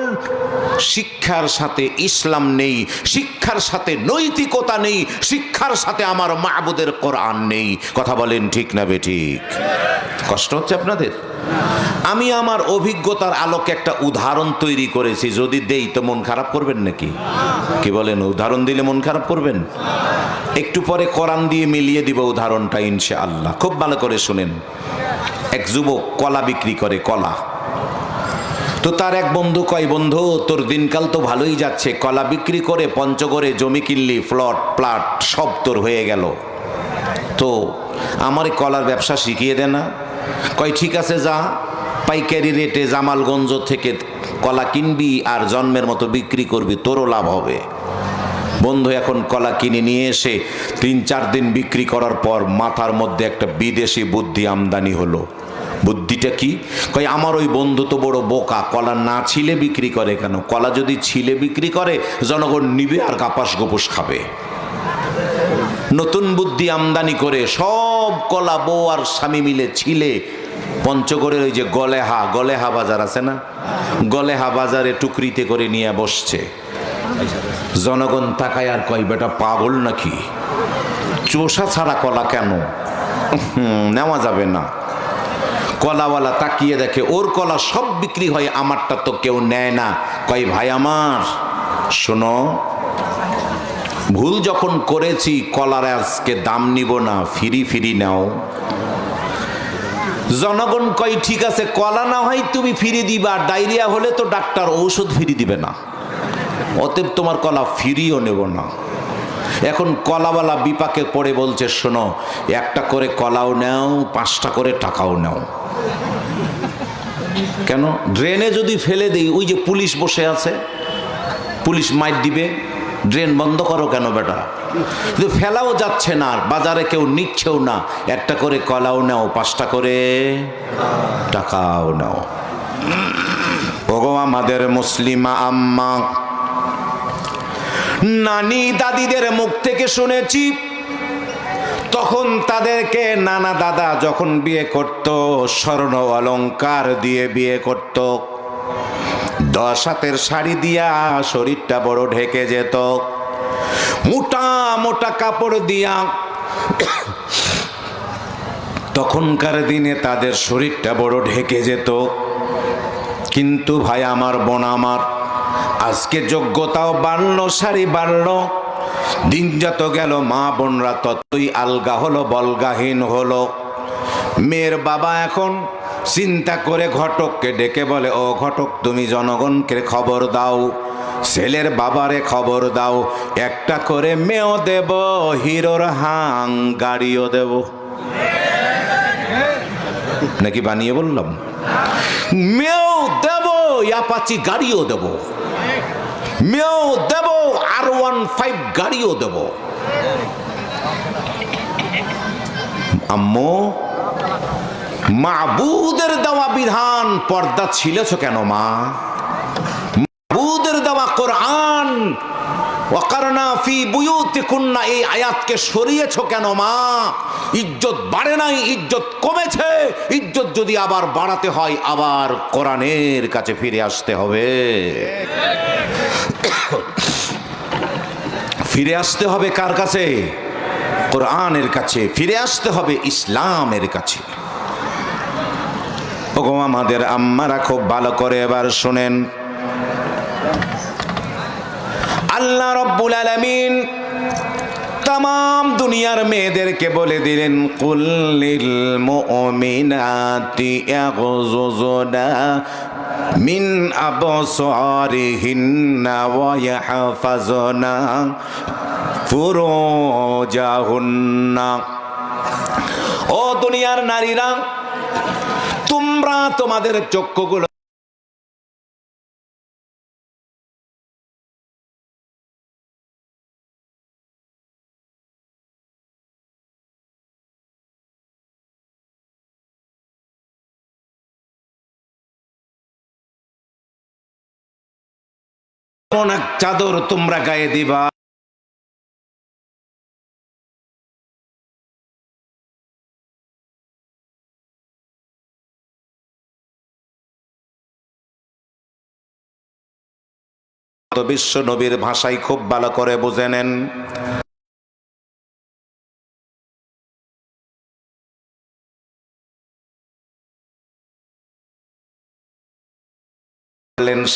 শিক্ষার সাথে ইসলাম নেই, শিক্ষার সাথে নৈতিকতা নেই, শিক্ষার সাথে আমার মাবুদের কোরআন নেই। কথা বলেন ঠিক না বেঠিক? কষ্ট হচ্ছে আপনাদের? আমি আমার অভিজ্ঞতার আলোকে একটা উদাহরণ তৈরি করেছি, যদি দেই তো মন খারাপ করবেন নাকি? কি বলেন? উদাহরণ দিলে মন খারাপ করবেন? একটু পরে কোরআন দিয়ে মিলিয়ে দিব উদাহরণটা ইনশাআল্লাহ। খুব ভালো করে শুনেন। এক যুবক কলা বিক্রি করে, কলা। তো তার এক বন্ধু কয়, বন্ধু তোর দিনকাল তো ভালোই যাচ্ছে, কলা বিক্রি করে পঞ্চগড়ে জমি কিনলি, প্লট সব তোর হয়ে গেল, তো আমার কলার ব্যবসা শিখিয়ে দে না। কয় ঠিক আছে, যা পাইকারি রেটে জামালগঞ্জ থেকে কলা কিনবি আর জন্মের মতো বিক্রি করবি, তোরও লাভ হবে। বন্ধু এখন কলা কিনে নিয়ে এসে 3-4 দিন বিক্রি করার পর মাথার মধ্যে একটা বিদেশি বুদ্ধি আমদানি হলো। বুদ্ধিটা কি? কয় আমার ওই বন্ধু তো বড় বোকা, কলা না ছিলে বিক্রি করে কেন? কলা যদি ছিলে বিক্রি করে জনগণ নিবে আর গাপাস গোপস খাবে। নতুন বুদ্ধি আমদানি করে সব কলা বউ আর স্বামী মিলে ছিলে পঞ্চগড়ের ওই যে গলেহা বাজার আছে না, গলেহা বাজারে টুকরিতে করে নিয়ে বসছে। জনগণ তাকায় আর কয় বেটা পাগল নাকি, চোষা ছাড়া কলা কেন নেওয়া যাবে না। কলাওয়ালা তাকিয়ে দেখে ওর কলা সব বিক্রি হয়, আমারটা তো কেউ নেয় না। কয় ভাই আমার শোনো, ভুল যখন করেছি কলার আজকে দাম নিব না, ফিরি নাও। জনগণ কয় ঠিক আছে, কলা না হয় তুমি ফিরি দিবা, ডায়রিয়া হলে তো ডাক্তার ঔষধ ফিরি দিবে না, অতএব তোমার কলা ফিরিও নেব না। এখন কলাওয়ালা বিপাকে পড়ে বলছে শোনো, একটা করে কলাও নাও, 5টা করে টাকাও নাও। কেন? ড্রেনে যদি ফেলে দেই, ওই যে পুলিশ বসে আছে, পুলিশ মাইর দিবে, ড্রেন বন্ধ করো কেন বেটা। ফেলাও যাচ্ছে না, বাজারে কেউ নিচ্ছেও না, একটা করে কলাও নাও, 5টা করে টাকাও নাও। ওগো আমাদের মুসলিমা আম্মা, নানি দাদিদের মুখ থেকে শুনেছি, তখন তাদেরকে নানা দাদা যখন বিয়ে করত, স্বর্ণ অলংকার দিয়ে বিয়ে করত, 10 হাতের শাড়ি দিয়া শরীরটা বড় ঢেকে যেত, মোটা মোটা কাপড় দিয়া তখনকার দিনে তাদের শরীরটা বড় ঢেকে যেত। কিন্তু ভাই আমার, বোন আমার, আজকে যোগ্যতাও বাড়লো, শাড়ি বাড়লো, দিন যত গেল মা বোনরা ততই আলগা হলো, বলগাহীন হলো। মেয়ের বাবা এখন চিন্তা করে ঘটককে ডেকে বলে, ও ঘটক তুমি জনগণকে খবর দাও, ছেলের বাবারে খবর দাও, একটা করে মেয়েও দেব, হিরোর হাং গাড়িও দেব। নাকি বানিয়ে বললাম? মেয়েও দেব, অ্যাপাচি গাড়িও দেব, মেয়েও দেব, R15 গাড়িও দেব। আম্মু, মাবুদের দেওয়া বিধান পর্দা ছিলেছ কেন মা? মাবুদের দেওয়া কোরআন ওয়াকারনা ফি বুয়ুতিকুন্না, এই আয়াতকে সরিয়েছ কেন মা? ইজ্জত বাড়ে নাই, ইজ্জত কমেছে। ইজ্জত যদি আবার বাড়াতে হয়, আবার কোরআনের কাছে ফিরে আসতে হবে। ফিরে আসতে হবে কার কাছে? কোরআনের কাছে। ফিরে আসতে হবে ইসলামের কাছে। ওগো আমাদের আম্মারা খুব ভালো করে এবার শুনেন, আল্লাহ রাব্বুল আলামিন তাম দুনিয়ার মেয়েদেরকে বলে দিলেন, কুল্লিল মুমিনাতি ইয়াগযুযুনা মিন আবসারিহিন্না ওয়া ইয়াহফাযুনা ফুরুজাহুন্না। ও দুনিয়ার নারীরা, তোমরা তোমাদের চক্ষুগুলো চাদর তোমরা গায়ে দিবা, বিশ্ব নবীর ভাষায় খুব ভালো করে বুঝে নেন।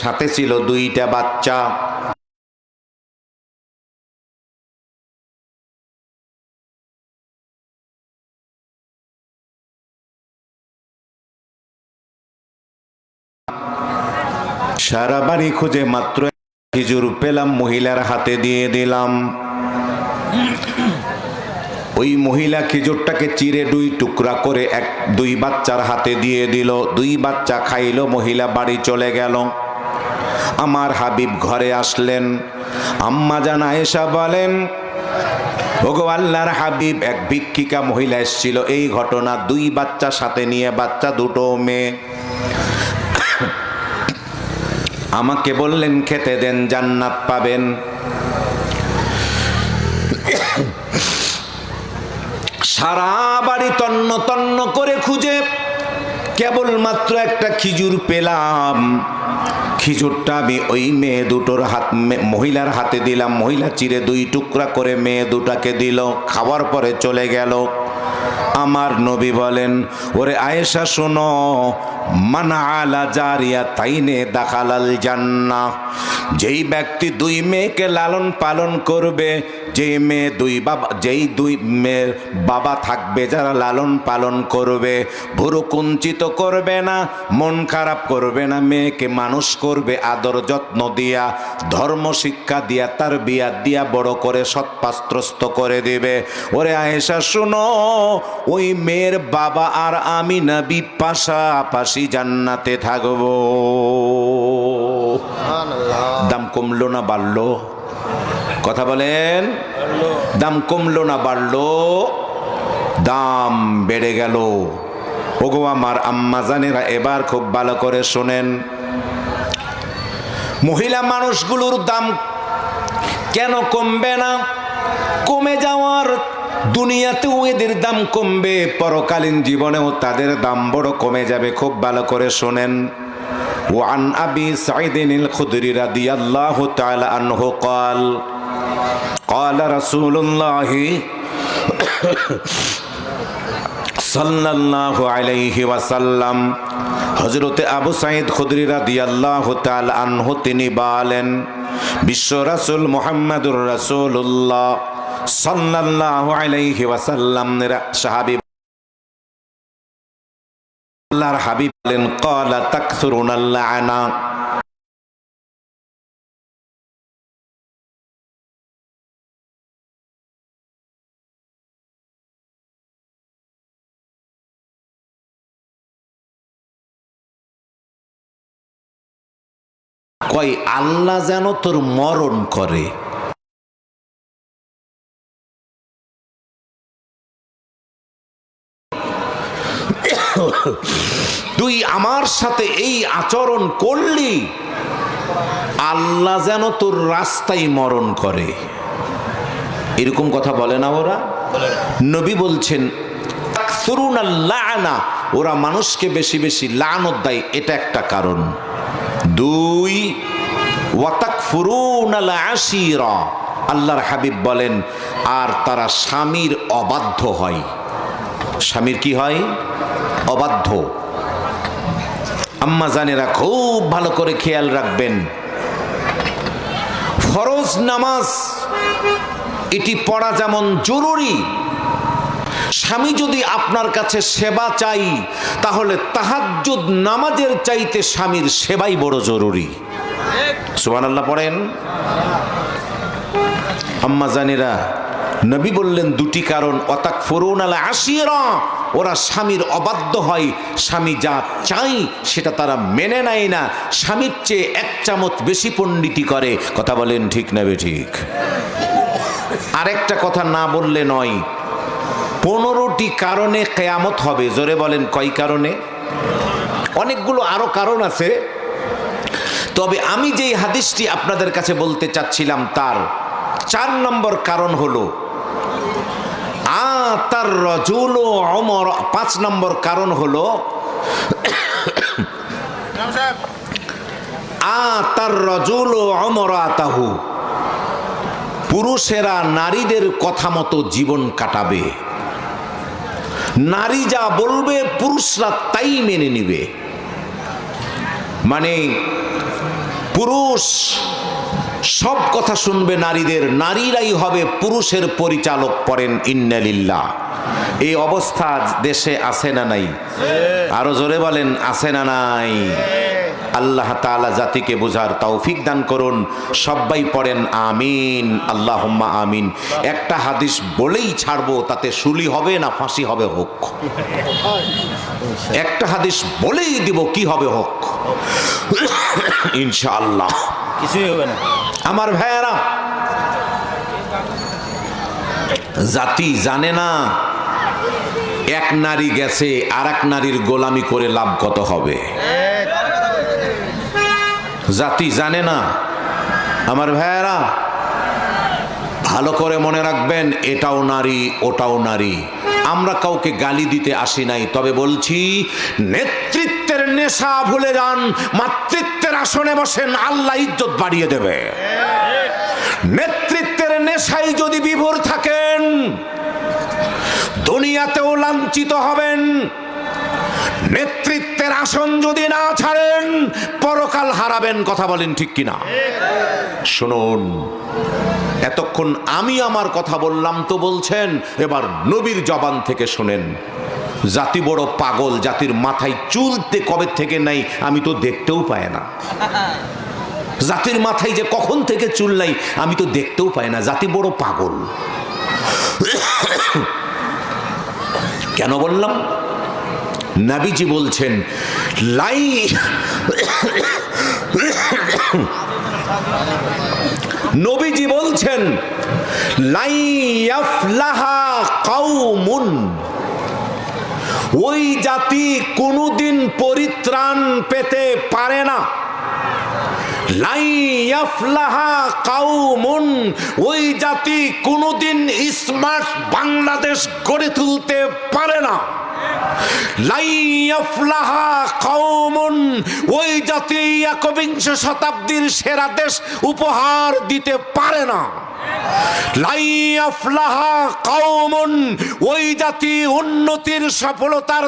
সাথে ছিল 2টা বাচ্চা। সারা বাড়ি খুঁজে মাত্র খেজুর পেলাম, মহিলার হাতে দিয়ে দিলাম। ওই মহিলা খেজুরটাকে চিরে 2 টুকরা করে 2 বাচ্চার হাতে দিয়ে দিল। 2 বাচ্চা খাইলো, মহিলা বাড়ি চলে গেল। আমার হাবিব ঘরে আসলেন। আম্মা জান আয়েশা বলেন, ওগো আল্লাহর হাবিব, এক ভিক্ষিকা মহিলা এসেছিল, এই ঘটনা। 2 বাচ্চা সাথে নিয়ে, বাচ্চা 2টো মেয়ে। আমাকে বললেন খেতে দেন, জান্নাত পাবেন। সারা বাড়ি তন্ন তন্ন করে খুঁজে কেবলমাত্র একটা খেজুর পেলাম। খেজুরটা আমি ওই মেয়ে দুটোর মহিলার হাতে দিলাম। মহিলা চিরে 2 টুকরা করে মেয়ে দুটাকে দিল, খাওয়ার পরে চলে গেল। আমার নবী বলেন, ওরে আয়েশা শোনো, মান আলা জারিয়া তাইনে দাখালাল জান্নাহ। যেই ব্যক্তি 2 মেয়েকে লালন পালন করবে, যেই দুই মেয়ের বাবা থাকবে, যারা লালন পালন করবে, ভুরু কুঞ্চিত করবে না, মন খারাপ করবে না, মেয়েকে মানুষ করবে আদর যত্ন দিয়া, ধর্ম শিক্ষা দিয়া, তার বিয়া দিয়া বড় করে সৎপাত্রস্থ করে দিবে। ওরে আয়েশা শুনো, ওই মেয়ের বাবা আর আমি নবী পাশাপাশি জান্নাতে থাকবো। দাম কমলো না বাড়লো? কথা বলেন, দাম কমলো না বাড়লো? দাম বেড়ে গেল। ওগো আমার আম্মা জানেরা, এবার খুব ভালো করে শোনেন, মহিলা মানুষগুলোর দাম কেন কমবে না? কমে যাওয়ার দুনিয়াতেও এদের দাম কমবে, পরকালীন জীবনেও তাদের দাম বড় কমে যাবে। খুব ভালো করে শোনেন। ওয়ান আবি সাঈদিন আল খুদরি রাদিয়াল্লাহু তাআলা আনহু قال قال رسول الله সাল্লাল্লাহু আলাইহি ওয়াসাল্লাম, হযরতে আবু সাঈদ খুদরি রাদিয়াল্লাহু তাআলা আনহু তিনি বলেন, বিশ্ব রাসূল মুহাম্মদুর রাসূলুল্লাহ সাল্লাল্লাহু আলাইহি ওয়াসাল্লাম সাহাবী আল্লাহর হাবিব বলেন, ক্বালা তাকসুরুনাল লা'না, কই আল্লাহ যেন তোর মরণ করে। তুই আমার সাথে এই আচরণ করলি, আল্লাহ যেন তোর রাস্তায় মরণ করে। এরকম কথা বলে না ওরা? নবী বলছেন, তাকসুরুনাল লা'না, ওরা মানুষকে বেশি বেশি লানত দেয়, এটা একটা কারণ। 2, ওয়া তাকফুরুনাল আশিরা, আল্লাহর হাবিব বলেন, আর তারা স্বামীর অবাধ্য হয়। স্বামীর কি হয়? অবাধ্য। আম্মা জানেরা খুব ভালো করে খেয়াল রাখবেন, ফরজ নামাজ এটি পড়া যেমন জরুরি, স্বামী যদি আপনার কাছে সেবা চাই, তাহলে তাহাজ্জুদ নামাজের চাইতে স্বামীর সেবাই বড় জরুরি। সুবহানাল্লাহ পড়েন। আম্মা জানেরা, নবী বললেন 2টি কারণ। ওয়াতাকফুরুনাল আশিরা, ওরা স্বামীর অবাধ্য হয়, স্বামী যা চাই সেটা তারা মেনে নেয় না, স্বামীর চেয়ে 1 চামচ বেশি পণ্ডিতি করে। কথা বলেন ঠিক না বেঠিক? আরেকটা কথা না বললে নয়, 15টি কারণে কিয়ামত হবে। জোরে বলেন, কয় কারণে? অনেকগুলো আরো কারণ আছে, তবে আমি যেই হাদিসটি আপনাদের কাছে বলতে চাচ্ছিলাম তার 4 নম্বর কারণ হলো তার রাজুল ওমর। 5 নম্বর কারণ হলো তার রাজুল ওমরাতাহু, পুরুষেরা নারীদের কথা মতো জীবন কাটাবে, নারী যা বলবে পুরুষরা তাই মেনে নিবে। মানে পুরুষ সব কথা শুনবে নারীদের, নারীরাই হবে পুরুষের পরিচালক। পড়েন ইন্নালিল্লাহ। এই অবস্থা দেশে আছে না নাই? আরো জোরে বলেন, আছে না নাই? আল্লাহ তাআলা জাতিকে বুঝার তৌফিক দান করুন। সবাই পড়েন আমিন, আল্লাহুম্মা আমিন। একটা হাদিস বলেই ছাড়বো, তাতে শুলি হবে না ফাঁসি হবে হোক। একটা হাদিস বলেই দিব, কি হবে হোক, ইনশাআল্লাহ কিছুই হবে না। আমার ভাইয়েরা, জাতি জানে না এক নারী গেছে আর এক নারীর গোলামি করে লাভ কত হবে। জাতি জানে না। আমার ভাইয়েরা, ভালো করে মনে রাখবেন, এটাও নারী ওটাও নারী, আমরা কাউকে গালি দিতে আসি নাই, তবে বলছি নেতৃত্বের নেশা ভুলে যান, মাতৃত্বের আসনে বসেন, আল্লাহ ইজ্জত বাড়িয়ে দেবে। নেতৃত্বের নেশায় যদি বিভোর থাকেন দুনিয়াতেও লাঞ্ছিত হবেন, নেতৃত্বের আসন যদি না ছাড়েন পরকাল হারাবেন। কথা বলেন ঠিক কিনা? শুনুন, এতক্ষণ আমি আমার কথা বললাম তো বলছেন, এবার নবীর জবান থেকে শুনেন। জাতি বড় পাগল, জাতির মাথায় চুলতে কবে থেকে নাই আমি তো দেখতেও পাই না। জাতির মাথায় যে কখন থেকে চুল নাই আমি তো দেখতেও পাই না, জাতি বড় পাগল। কেন বললাম? নবীজি বলছেন নবীজি বলছেন লাই ইয়াফলাহা কওমুন, ওই জাতি কোনোদিন পরিত্রাণ পেতে পারে না। লাই ইয়াফলাহা কওমুন, ওই জাতি কোনোদিন স্মার্ট বাংলাদেশ গড়ে তুলতে পারে না। লাই ইয়াফলাহা কওমুন, ওই জাতি একবিংশ শতাব্দীর সেরা দেশ উপহার দিতে পারে না। লাই ইয়াফলাহা কওমুন, ওই জাতি উন্নতির সফলতার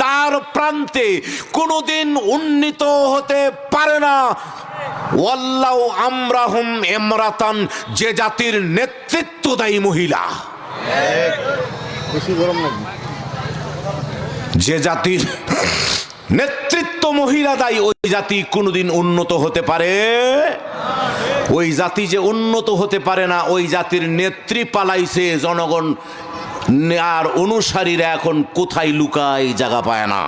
দ্বার প্রান্তে কোনোদিন উন্নীত হতে পারে না। ওয়াল্লাহু আমরাহুম ইমরাতান, যে জাতির নেতৃত্ব দায়ী মহিলা, বেশি গরম লাগে, যে জাতির নেতৃত্ব মহিলা দায়ী, ওই জাতি কোনোদিন উন্নত হতে পারে। ওই জাতি যে উন্নত হতে পারে না, ওই জাতির নেত্রী পালাইছে, জনগণ আর অনুসারীরা এখন কোথায় লুকায় জায়গা পায় না।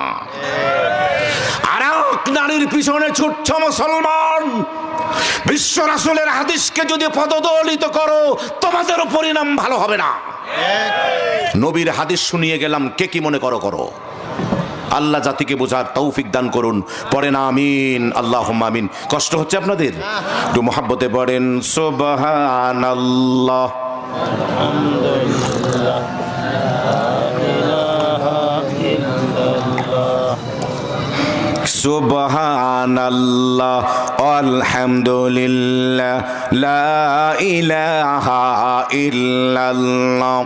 আর এক নারীর পিছনে ছুটছ মুসলমান। বিশ্ব রাসূলের হাদিসকে যদি পদদলিত করো তোমাদের পরিণাম ভালো হবে না। নবীর হাদিস শুনিয়ে গেলাম, কে কি মনে করো করো। আল্লাহ জাতিকে বোঝার তৌফিক দান করুন। পড়েন আমিন, আল্লাহুম্মা আমিন। কষ্ট হচ্ছে আপনাদের? একটু মহব্বতে পড়েন সুবহানাল্লাহ। সুবহানাল্লাহ, আলহামদুলিল্লাহ, লা ইলাহা ইল্লাল্লাহ,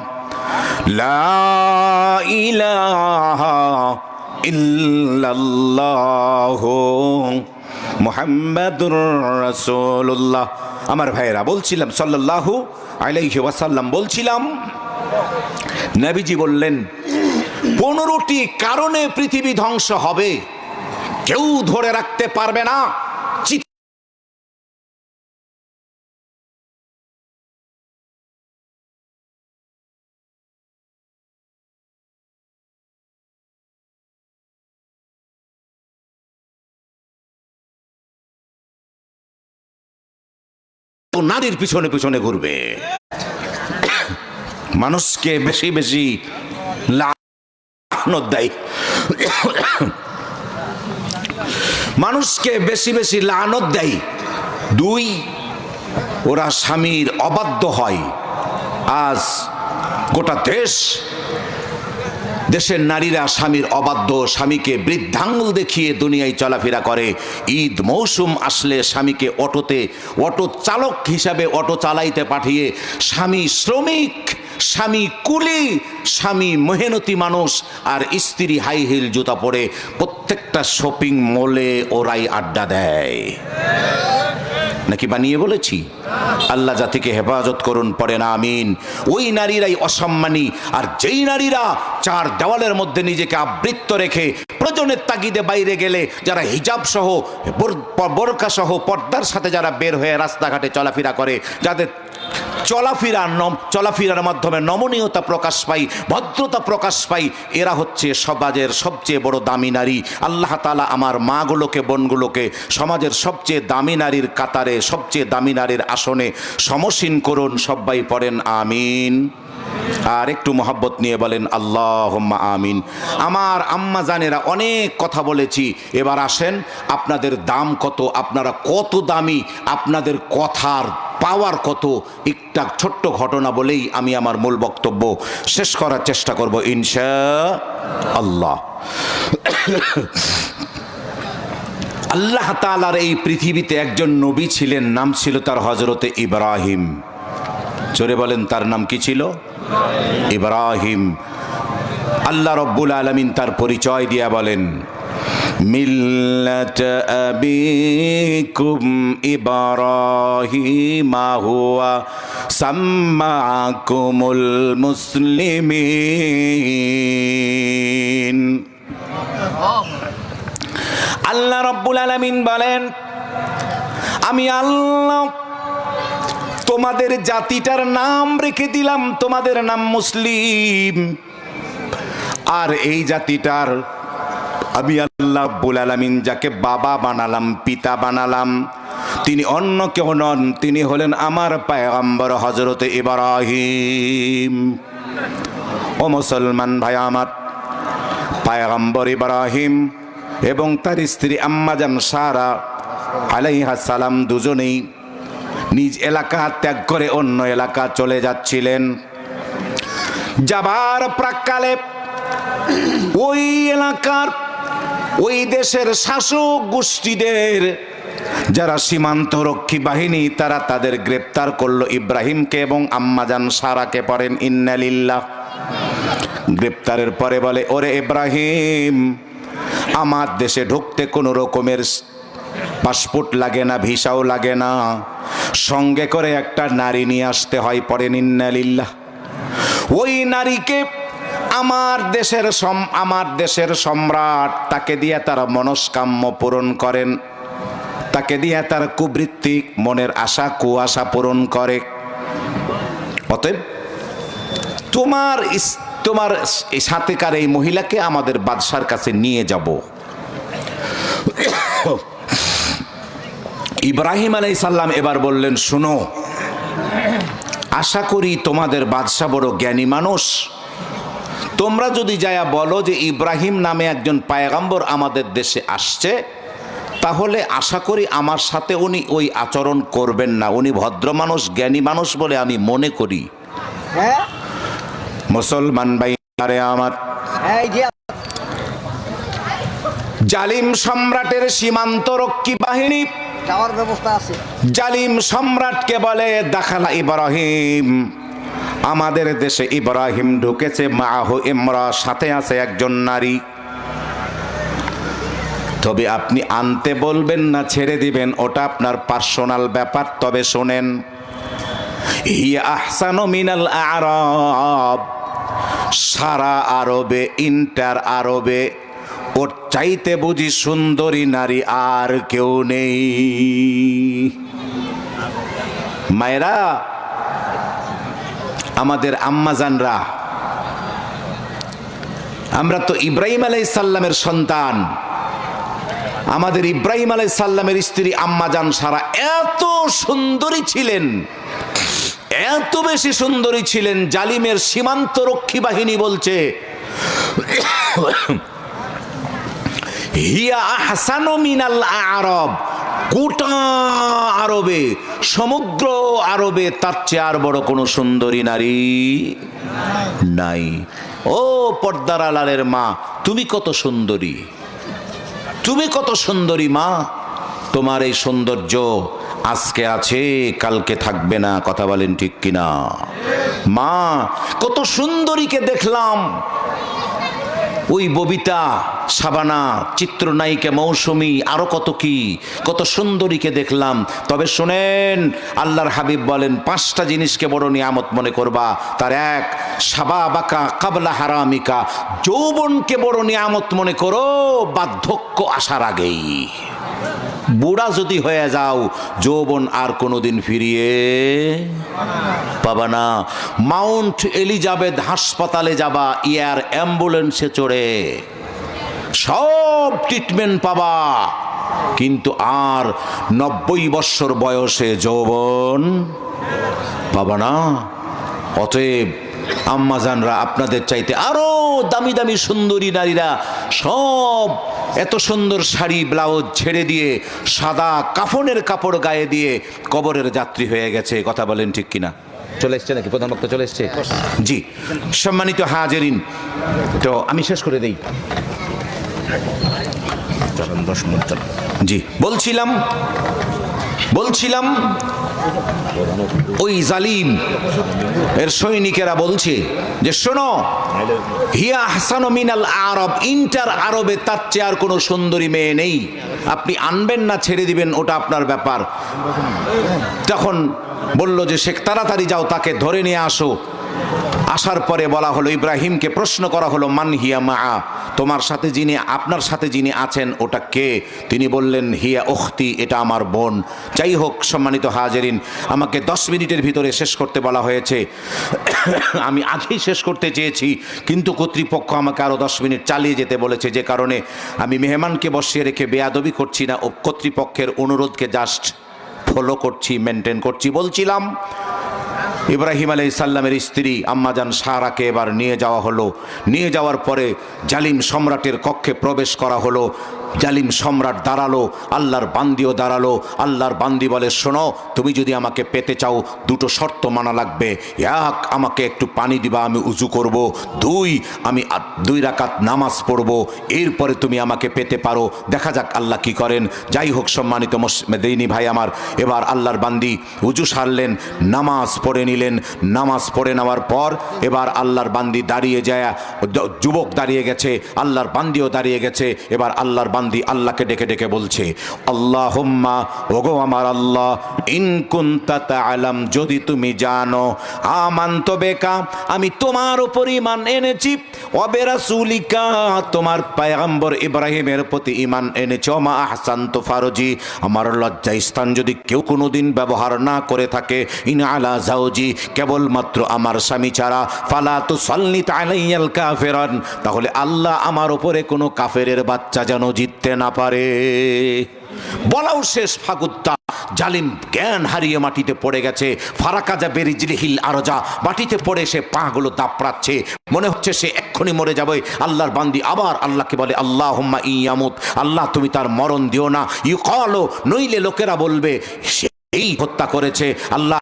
লা ইলাহা ইল্লাল্লাহ, মুহাম্মাদুর রাসূলুল্লাহ। আমার ভাইয়েরা, বলছিলাম সাল্লাল্লাহু আলাইহি ওয়াসাল্লাম, বলছিলাম নবীজি বললেন 15টি কারণে পৃথিবী ধ্বংস হবে, কেউ ধরে রাখতে পারবে না। নারীর পিছনে পিছনে ঘুরবে, মানুষকে বেশি বেশি লানত দেয়, মানুষকে বেশি বেশি লানত দেয়। 2, ওরা স্বামীর অবাধ্য হয়। আজ গোটা দেশের নারীরা স্বামীর অবাধ্য, স্বামীকে বৃদ্ধাঙ্গুল দেখিয়ে দুনিয়ায় চলাফেরা করে। ঈদ মৌসুম আসলে স্বামীকে অটো চালক হিসাবে অটো চালাইতে পাঠিয়ে স্বামী শ্রমিক, স্বামী কুলি, স্বামী মেহনতি মানুষ, আর স্ত্রী হাই হিল জুতা পরে প্রত্যেকটা শপিং মলে ওরাই আড্ডা দেয়। নাকি বানিয়ে বলেছি? আল্লাহ জাতিকে হেফাজত করুন, পড়েন আমিন। ওই নারীরাই অসম্মানী। আর যেই নারীরা 4 দেওয়ালের মধ্যে নিজেকে আবৃত্ত রেখে প্রয়োজনের তাগিদে বাইরে গেলে, যারা হিজাব সহ বোরকা সহ পর্দার সাথে যারা বের হয়ে রাস্তাঘাটে চলাফেরা করে, যাদের চলাফেরার মাধ্যমে নমনীয়তা প্রকাশ পায়, ভদ্রতা প্রকাশ পায়, এরা হচ্ছে সমাজের সবচেয়ে বড় দামি নারী। আল্লাহ তাআলা আমার মাগুলোকে, বোনগুলোকে সমাজের সবচেয়ে দামি নারীর কাতারে, সবচেয়ে দামি নারীর আসনে সমসীন করুন। সবাই পড়েন আমিন। আর একটু মহাব্বত নিয়ে বলেন আল্লাহুম্মা আমিন। আমার আম্মা জানেরা অনেক কথা বলেছি, এবার আসেন আপনাদের দাম কত, আপনারা কত দামি, আপনাদের কথার পাওয়ার কত, একটা ছোট্ট ঘটনা বলেই আমি আমার মূল বক্তব্য শেষ করার চেষ্টা করব ইনশাআল্লাহ। আল্লাহ তাআলার এই পৃথিবীতে একজন নবী ছিলেন, নাম ছিল তার হযরতে ইব্রাহিম। জোরে বলেন, তার নাম কি ছিল? ইব্রাহিম। আল্লাহ রব্বুল আলামিন তার পরিচয় দিয়া বলেন, মিল্লাত আবিকুম ইব্রাহিমা হুয়া সাম্মাকুমুল মুসলিমিন। আল্লাহ রব্বুল আলামিন বলেন, আমি আল্লাহ তোমাদের জাতিটার নাম রেখে দিলাম, তোমাদের নাম মুসলিম। আর এই জাতিটার আমি আল্লাহ রাব্বুল আলামিন যাকে বাবা বানালাম, পিতা বানালাম, তিনি অন্য কেউ নন, তিনি হলেন আমার পয়গম্বর হযরতে ইব্রাহিম। ও মুসলমান ভাই আমার, পয়গম্বর ইব্রাহিম এবং তার স্ত্রী আম্মাজান সারা আলাইহা সালাম দুজনেই নিজ এলাকা ত্যাগ করে অন্য এলাকা চলে যাচ্ছিলেন। যাবার প্রাক্কালে ওই এলাকার, ওই দেশের শাসক গোষ্ঠীদের যারা সীমান্তরক্ষী বাহিনী, তারা তাদের গ্রেপ্তার করলো ইব্রাহিমকে এবং আম্মাজান সারাকে। পড়েন ইন্না লিল্লাহ। গ্রেপ্তারের পরে বলে, ওরে ইব্রাহিম, আমার দেশে ঢুকতে কোনো রকমের পাসপোর্ট লাগে না, ভিসাও লাগে না, সঙ্গে করে একটা নারী নিয়ে আসতে হয়। পড়েন ইন্না লিল্লাহ। ওই নারীকে আমার দেশের সম্রাট, তাকে দিয়ে তারা মনস্কাম্য পূরণ করেন, তাকে দিয়ে তার কুবৃত্তি মনের আশা কুয়াশা পূরণ করে। অতএব তোমার সাথেকার এই মহিলাকে আমাদের বাদশার কাছে নিয়ে যাব। ইব্রাহিম আলাইহিস সালাম এবার বললেন, শোনো, আশা করি তোমাদের বাদশা বড় জ্ঞানী মানুষ, তোমরা যদি যায়া বলো যে ইব্রাহিম নামে একজন পয়গম্বর আমাদের দেশে আসছে, তাহলে আশা করি আমার সাথে উনি ওই আচরণ করবেন না, উনি ভদ্র মানুষ, জ্ঞানী মানুষ বলে আমি মনে করি। মুসলমান ভাইরে আমার, জালিম সম্রাটের সীমান্তরক্ষী বাহিনী যাওয়ার ব্যবস্থা আছে। জালিম সম্রাটকে বলে, দাখালা ইব্রাহিম, আমাদের দেশে ইব্রাহিম ঢুকেছে, মাহু ইমরা, সাথে আছে একজন নারী, তবে আপনি আনতে বলবেন না, ছেড়ে দিবেন, ওটা আপনার পার্সোনাল ব্যাপার। তবে শোনেন, হিয়া আহসানু মিনাল আরব, সারা আরবে, ইন্টার আরবে ওর চাইতে বুঝি সুন্দরী নারী আর কেউ নেই। মায়েরা, আমাদের আম্মাজানরা, আমরা তো ইব্রাহিম আলাইহিস সালামের সন্তান। আমাদের ইব্রাহিম আলাইহিস সালামের স্ত্রী আম্মাজান সারা এত সুন্দরী ছিলেন, এত বেশি সুন্দরী ছিলেন, জালিমের সীমান্তরক্ষী বাহিনী বলছে, হিয়া আহসানু মিনাল আরব, গোটা আরবে, সমগ্র আরবে তার চেয়ে আর বড় কোনো সুন্দরী নারী নাই। ও পর্দার আড়ালের মা, তুমি কত সুন্দরী, তুমি কত সুন্দরী মা, তোমার এই সৌন্দর্য আজকে আছে, কালকে থাকবে না। কথা বলেন ঠিক কিনা? মা, কত সুন্দরীকে দেখলাম, ওই ববিতা, শাবানা, চিত্রনায়িকা মৌসুমী, আরো কত কি, কত সুন্দরীকে দেখলাম। তবে শোনেন, আল্লাহর হাবিব বলেন, 5টা জিনিসকে বড় নিয়ামত মনে করবা। তার এক, শাবাবাকা কাবলা হারামিকা, যৌবনকে বড় নিয়ামত মনে করো বার্ধক্য আসার আগেই। বুড়া যদি হয়ে যাও, যৌবন আর কোনোদিন ফিরিয়ে পাবা না। মাউন্ট এলিজাবেথ হাসপাতালে যাবা, এয়ার অ্যাম্বুলেন্সে চড়ে সব ট্রিটমেন্ট পাবা, কিন্তু আর 90 বৎসর বয়সে যৌবন পাবা না। অতএব আম্মাজানরা আপনাদের চাইতে আরো দামি দামি সুন্দরী নারীরা সব এত সুন্দর শাড়ি ব্লাউজ ছেড়ে দিয়ে সাদা কাফনের কাপড় গায়ে দিয়ে কবরের যাত্রী হয়ে গেছে। কথা বলেন ঠিক কিনা? চলে এসছে নাকি? প্রধান বক্তা চলে এসছে? জি, সম্মানিত হাজিরিন, তো আমি শেষ করে দেই। জি, বলছিলাম ওই জালিম এর সৈনিকেরা বলছে যে শোনো, হিয়া আহসানু মিনাল আরব, ইন্টার আরবে তার চেয়ে আর কোনো সুন্দরী মেয়ে নেই, আপনি আনবেন না ছেড়ে দিবেন ওটা আপনার ব্যাপার। তখন বলল যে শেখ তাড়াতাড়ি যাও, তাকে ধরে নিয়ে আসো। আসার পরে বলা হলো, ইব্রাহিমকে প্রশ্ন করা হলো, মান হিয়া মা, তোমার সাথে যিনি, আপনার সাথে যিনি আছেন ওটা কে? তিনি বললেন হিয়া উখতি, এটা আমার বোন। যাই হোক সম্মানিত হাজিরিন, আমাকে 10 মিনিটের ভিতরে শেষ করতে বলা হয়েছে। আমি আগেই শেষ করতে চেয়েছি, কিন্তু কর্তৃপক্ষ আমাকে আরও 10 মিনিট চালিয়ে যেতে বলেছে, যে কারণে আমি মেহমানকে বসিয়ে রেখে বেয়াদবি করছি না, ও কর্তৃপক্ষের অনুরোধকে জাস্ট ফলো করছি, মেনটেন করছি। বলছিলাম ইব্রাহিম আলাইহিস সালামের স্ত্রী আম্মাজান সারাকে এবার নিয়ে যাওয়া হলো। নিয়ে যাওয়ার পরে জালিম সম্রাটের কক্ষে প্রবেশ করা হলো। জালিম সম্রাট দাঁড়ালো, আল্লাহর বান্দিও দাঁড়ালো। আল্লাহর বান্দি বলে, শোনো, তুমি যদি আমাকে পেতে চাও 2টো শর্ত মানা লাগবে। 1, আমাকে একটু পানি দিবা, আমি উজু করব। 2, আমি 2 রাকাত নামাজ পড়ব, এরপরে তুমি আমাকে পেতে পারো। দেখা যাক আল্লাহ কি করেন। যাই হোক সম্মানিত মেদিনী ভাই আমার, এবার আল্লাহর বান্দি উজু সারলেন, নামাজ পড়ে নিলেন। নামাজ পড়ে নেওয়ার পর এবার আল্লাহর বান্দি দাঁড়িয়ে যায়, যুবক দাঁড়িয়ে গেছে, আল্লাহর বান্দিও দাঁড়িয়ে গেছে। এবার আল্লাহর বান্দি আল্লাহকে ডেকে ডেকে বলছে, আল্লাহুম্মা, ওগো আমার আল্লাহ, ইন কুনতা তাআলাম, যদি তুমি জানো, আমানতু বিকা, আমি তোমার উপর ঈমান এনেছি, ওয়া বিরাসূলিকা, তোমার পয়গম্বর ইব্রাহিমের প্রতি ঈমান এনেছি, ওয়া মা আহসানতু ফারজি, আমার লজ্জা স্থান যদি কেউ কোনোদিন ব্যবহার না করে থাকে, ইন আলা জাওজি, কেবলমাত্র আমার স্বামী ছাড়া, ফালা তুসাল্লিত আলাইয়াল কাফিরান, তাহলে আল্লাহ আমার উপরে কোনো কাফেরের বাচ্চা যেন জিততে না পারে। বলাও শেষ, ফাগুত্তা জালিম জ্ঞান হারিয়ে মাটিতে পড়ে গেছে। ফারাকাজা বেরিজরিহিল আরজা, মাটিতে পড়ে সে পাগুলো দাপড়াচ্ছে, মনে হচ্ছে সে এক্ষুনি মরে যাবে। আল্লাহর বান্দি আবার আল্লাহকে বলে, আল্লাহুম্মা ইয়ামুত, আল্লাহ তুমি তার মরণ দিও না, ইউকালু, নইলে লোকেরা বলবে সেই হত্যা করেছে। আল্লাহ,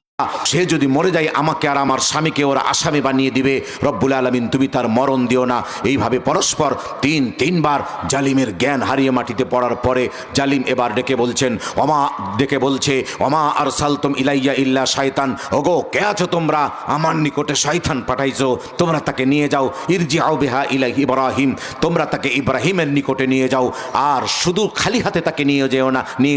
সে যদি মরে যায় আমাকে আর আমার স্বামীকে ওরা আসামি বানিয়ে দিবে। রব্বুল আলামিন তুমি তার মরণ দিও না। এইভাবে পরস্পর 3বার জালিমের জ্ঞান হারিয়ে মাটিতে পড়ার পরে জালিম এবার ডেকে বলছে, ওমা আরসালতুম ইলাইয়া ইল্লা শায়তান, ওগো কে আছো তোমরা, আমার নিকটে শয়তান পাঠাইছো, তোমরা তাকে নিয়ে যাও। ইরজিউ বিহা ইলাই ইব্রাহিম, তোমরা তাকে ইব্রাহিমের নিকটে নিয়ে যাও, আর শুধু খালি হাতে তাকে নিয়ে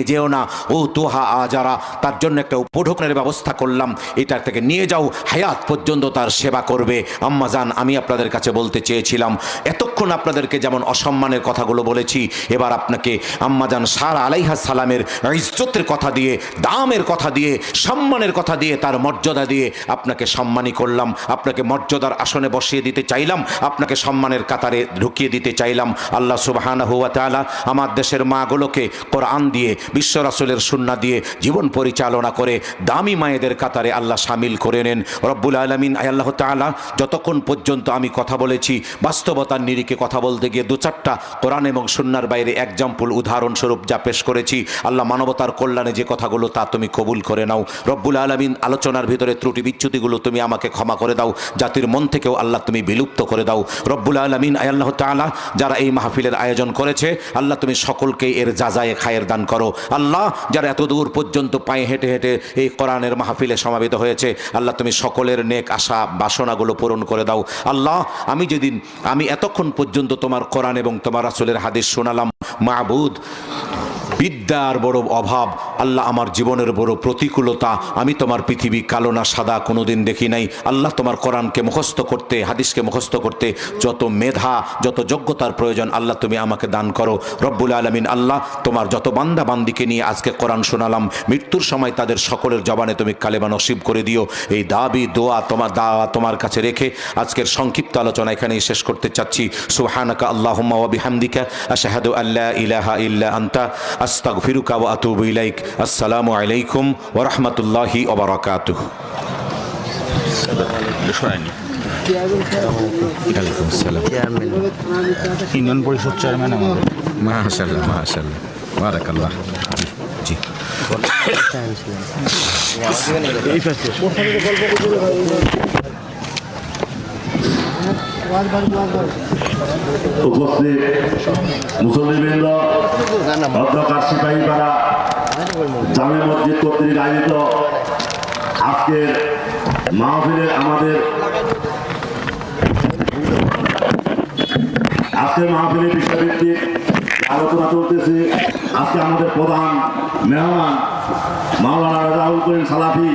যেও না। ও তুহা আজারা, তার জন্য একটা উপঢৌকনের ব্যবস্থা করলাম, এটা থেকে নিয়ে যাও, হায়াত পর্যন্ত তার সেবা করবে। আম্মাজান, আমি আপনাদের কাছে বলতে চেয়েছিলাম, এতক্ষণ আপনাদেরকে যেমন অসম্মানের কথাগুলো বলেছি, এবার আপনাকে আম্মাজান সারা আলাইহা সালামের ইজ্জতের কথা দিয়ে, দামের কথা দিয়ে, সম্মানের কথা দিয়ে, তার মর্যাদা দিয়ে আপনাকে সম্মানী করলাম, আপনাকে মর্যাদার আসনে বসিয়ে দিতে চাইলাম, আপনাকে সম্মানের কাতারে ঢুকিয়ে দিতে চাইলাম। আল্লাহ সুবহানাহু ওয়া তাআলা আমার দেশের মাগুলোকে কোরআন দিয়ে, বিশ্ব রাসূলের সুন্নাহ দিয়ে জীবন পরিচালনা করে দামি মায়েদের কাতারে আল্লাহ শামিল করে নেন। রব্বুল আলামিন, আল্লাহ তাআলা, যতক্ষণ পর্যন্ত আমি কথা বলেছি, বাস্তবতার নিরিখে কথা বলতে গিয়ে 2-4টা কোরআন এবং সুন্নাহর বাইরে এক্সাম্পল, উদাহরণস্বরূপ যা পেশ করেছি, আল্লাহ মানবতার কল্যাণে যে কথাগুলো, তা তুমি কবুল করে নাও। রব্বুল আলামিন, আলোচনার ভিতরে ত্রুটি বিচ্যুতিগুলো তুমি আমাকে ক্ষমা করে দাও, জাতির মন থেকেও আল্লাহ তুমি বিলুপ্ত করে দাও। রব্বুল আলামিন, আল্লাহ তাআলা, যারা এই মাহফিলের আয়োজন করেছে, আল্লাহ তুমি সকলকে এর যাজায়ে খায়ের দান করো। আল্লাহ, যারা এত দূর পর্যন্ত পায়ে হেঁটে হেঁটে এই কোরআনের মাহফিলে সমাবেত হয়েছে, আল্লাহ তুমি সকলের নেক আশা বাসনাগুলো পূরণ করে দাও। আল্লাহ, আমি এতক্ষণ পর্যন্ত তোমার কোরআন এবং তোমার রাসূলের হাদিস শোনালাম। মাবুদ, বিদ্যার বড় অভাব, আল্লাহ আমার জীবনের বড় প্রতিকূলতা, আমি তোমার পৃথিবী কালো না সাদা কোনোদিন দেখি নাই। আল্লাহ, তোমার কোরআনকে মুখস্থ করতে, হাদিসকে মুখস্থ করতে যত মেধা, যত যোগ্যতার প্রয়োজন, আল্লাহ তুমি আমাকে দান করো। রব্বুল আলামিন, আল্লাহ, তোমার যত বান্দা বান্দিকে নিয়ে আজকে কোরআন শোনালাম, মৃত্যুর সময় তাদের সকলের জবানে তুমি কালেমা নসিব করে দিও। এই দাবি দোয়া তোমার কাছে রেখে আজকের সংক্ষিপ্ত আলোচনা এখানেই শেষ করতে চাচ্ছি। সুবহানাকা আল্লাহুম্মা ওয়া বিহামদিকা, আশহাদু আল্লা ইলাহা ইল্লা আনতা, আস্তাগফিরুকা ওয়া আতুবু ইলাইক। আসসালামু আলাইকুম ওয়া রাহমাতুল্লাহি ওয়া বারাকাতুহু। ওয়ালাইকুম আসসালাম। ইউনিয়ন পরিষদ চেয়ারম্যান আমাদের। মাশাআল্লাহ মাশাআল্লাহ, বারাকাল্লাহ। জি এই পাশে উপস্থিত মুসল্লিবৃন্দ, অধ্যকার সিপাহীপাড়া জামে মসজিদ কর্তৃক আয়োজিত আজকের মাহফিলে বিষয়ভিত্তিক আলোচনা চলতেছে। আজকে আমাদের প্রধান মেহমান মাওলানা রাহুল করিম সালাফি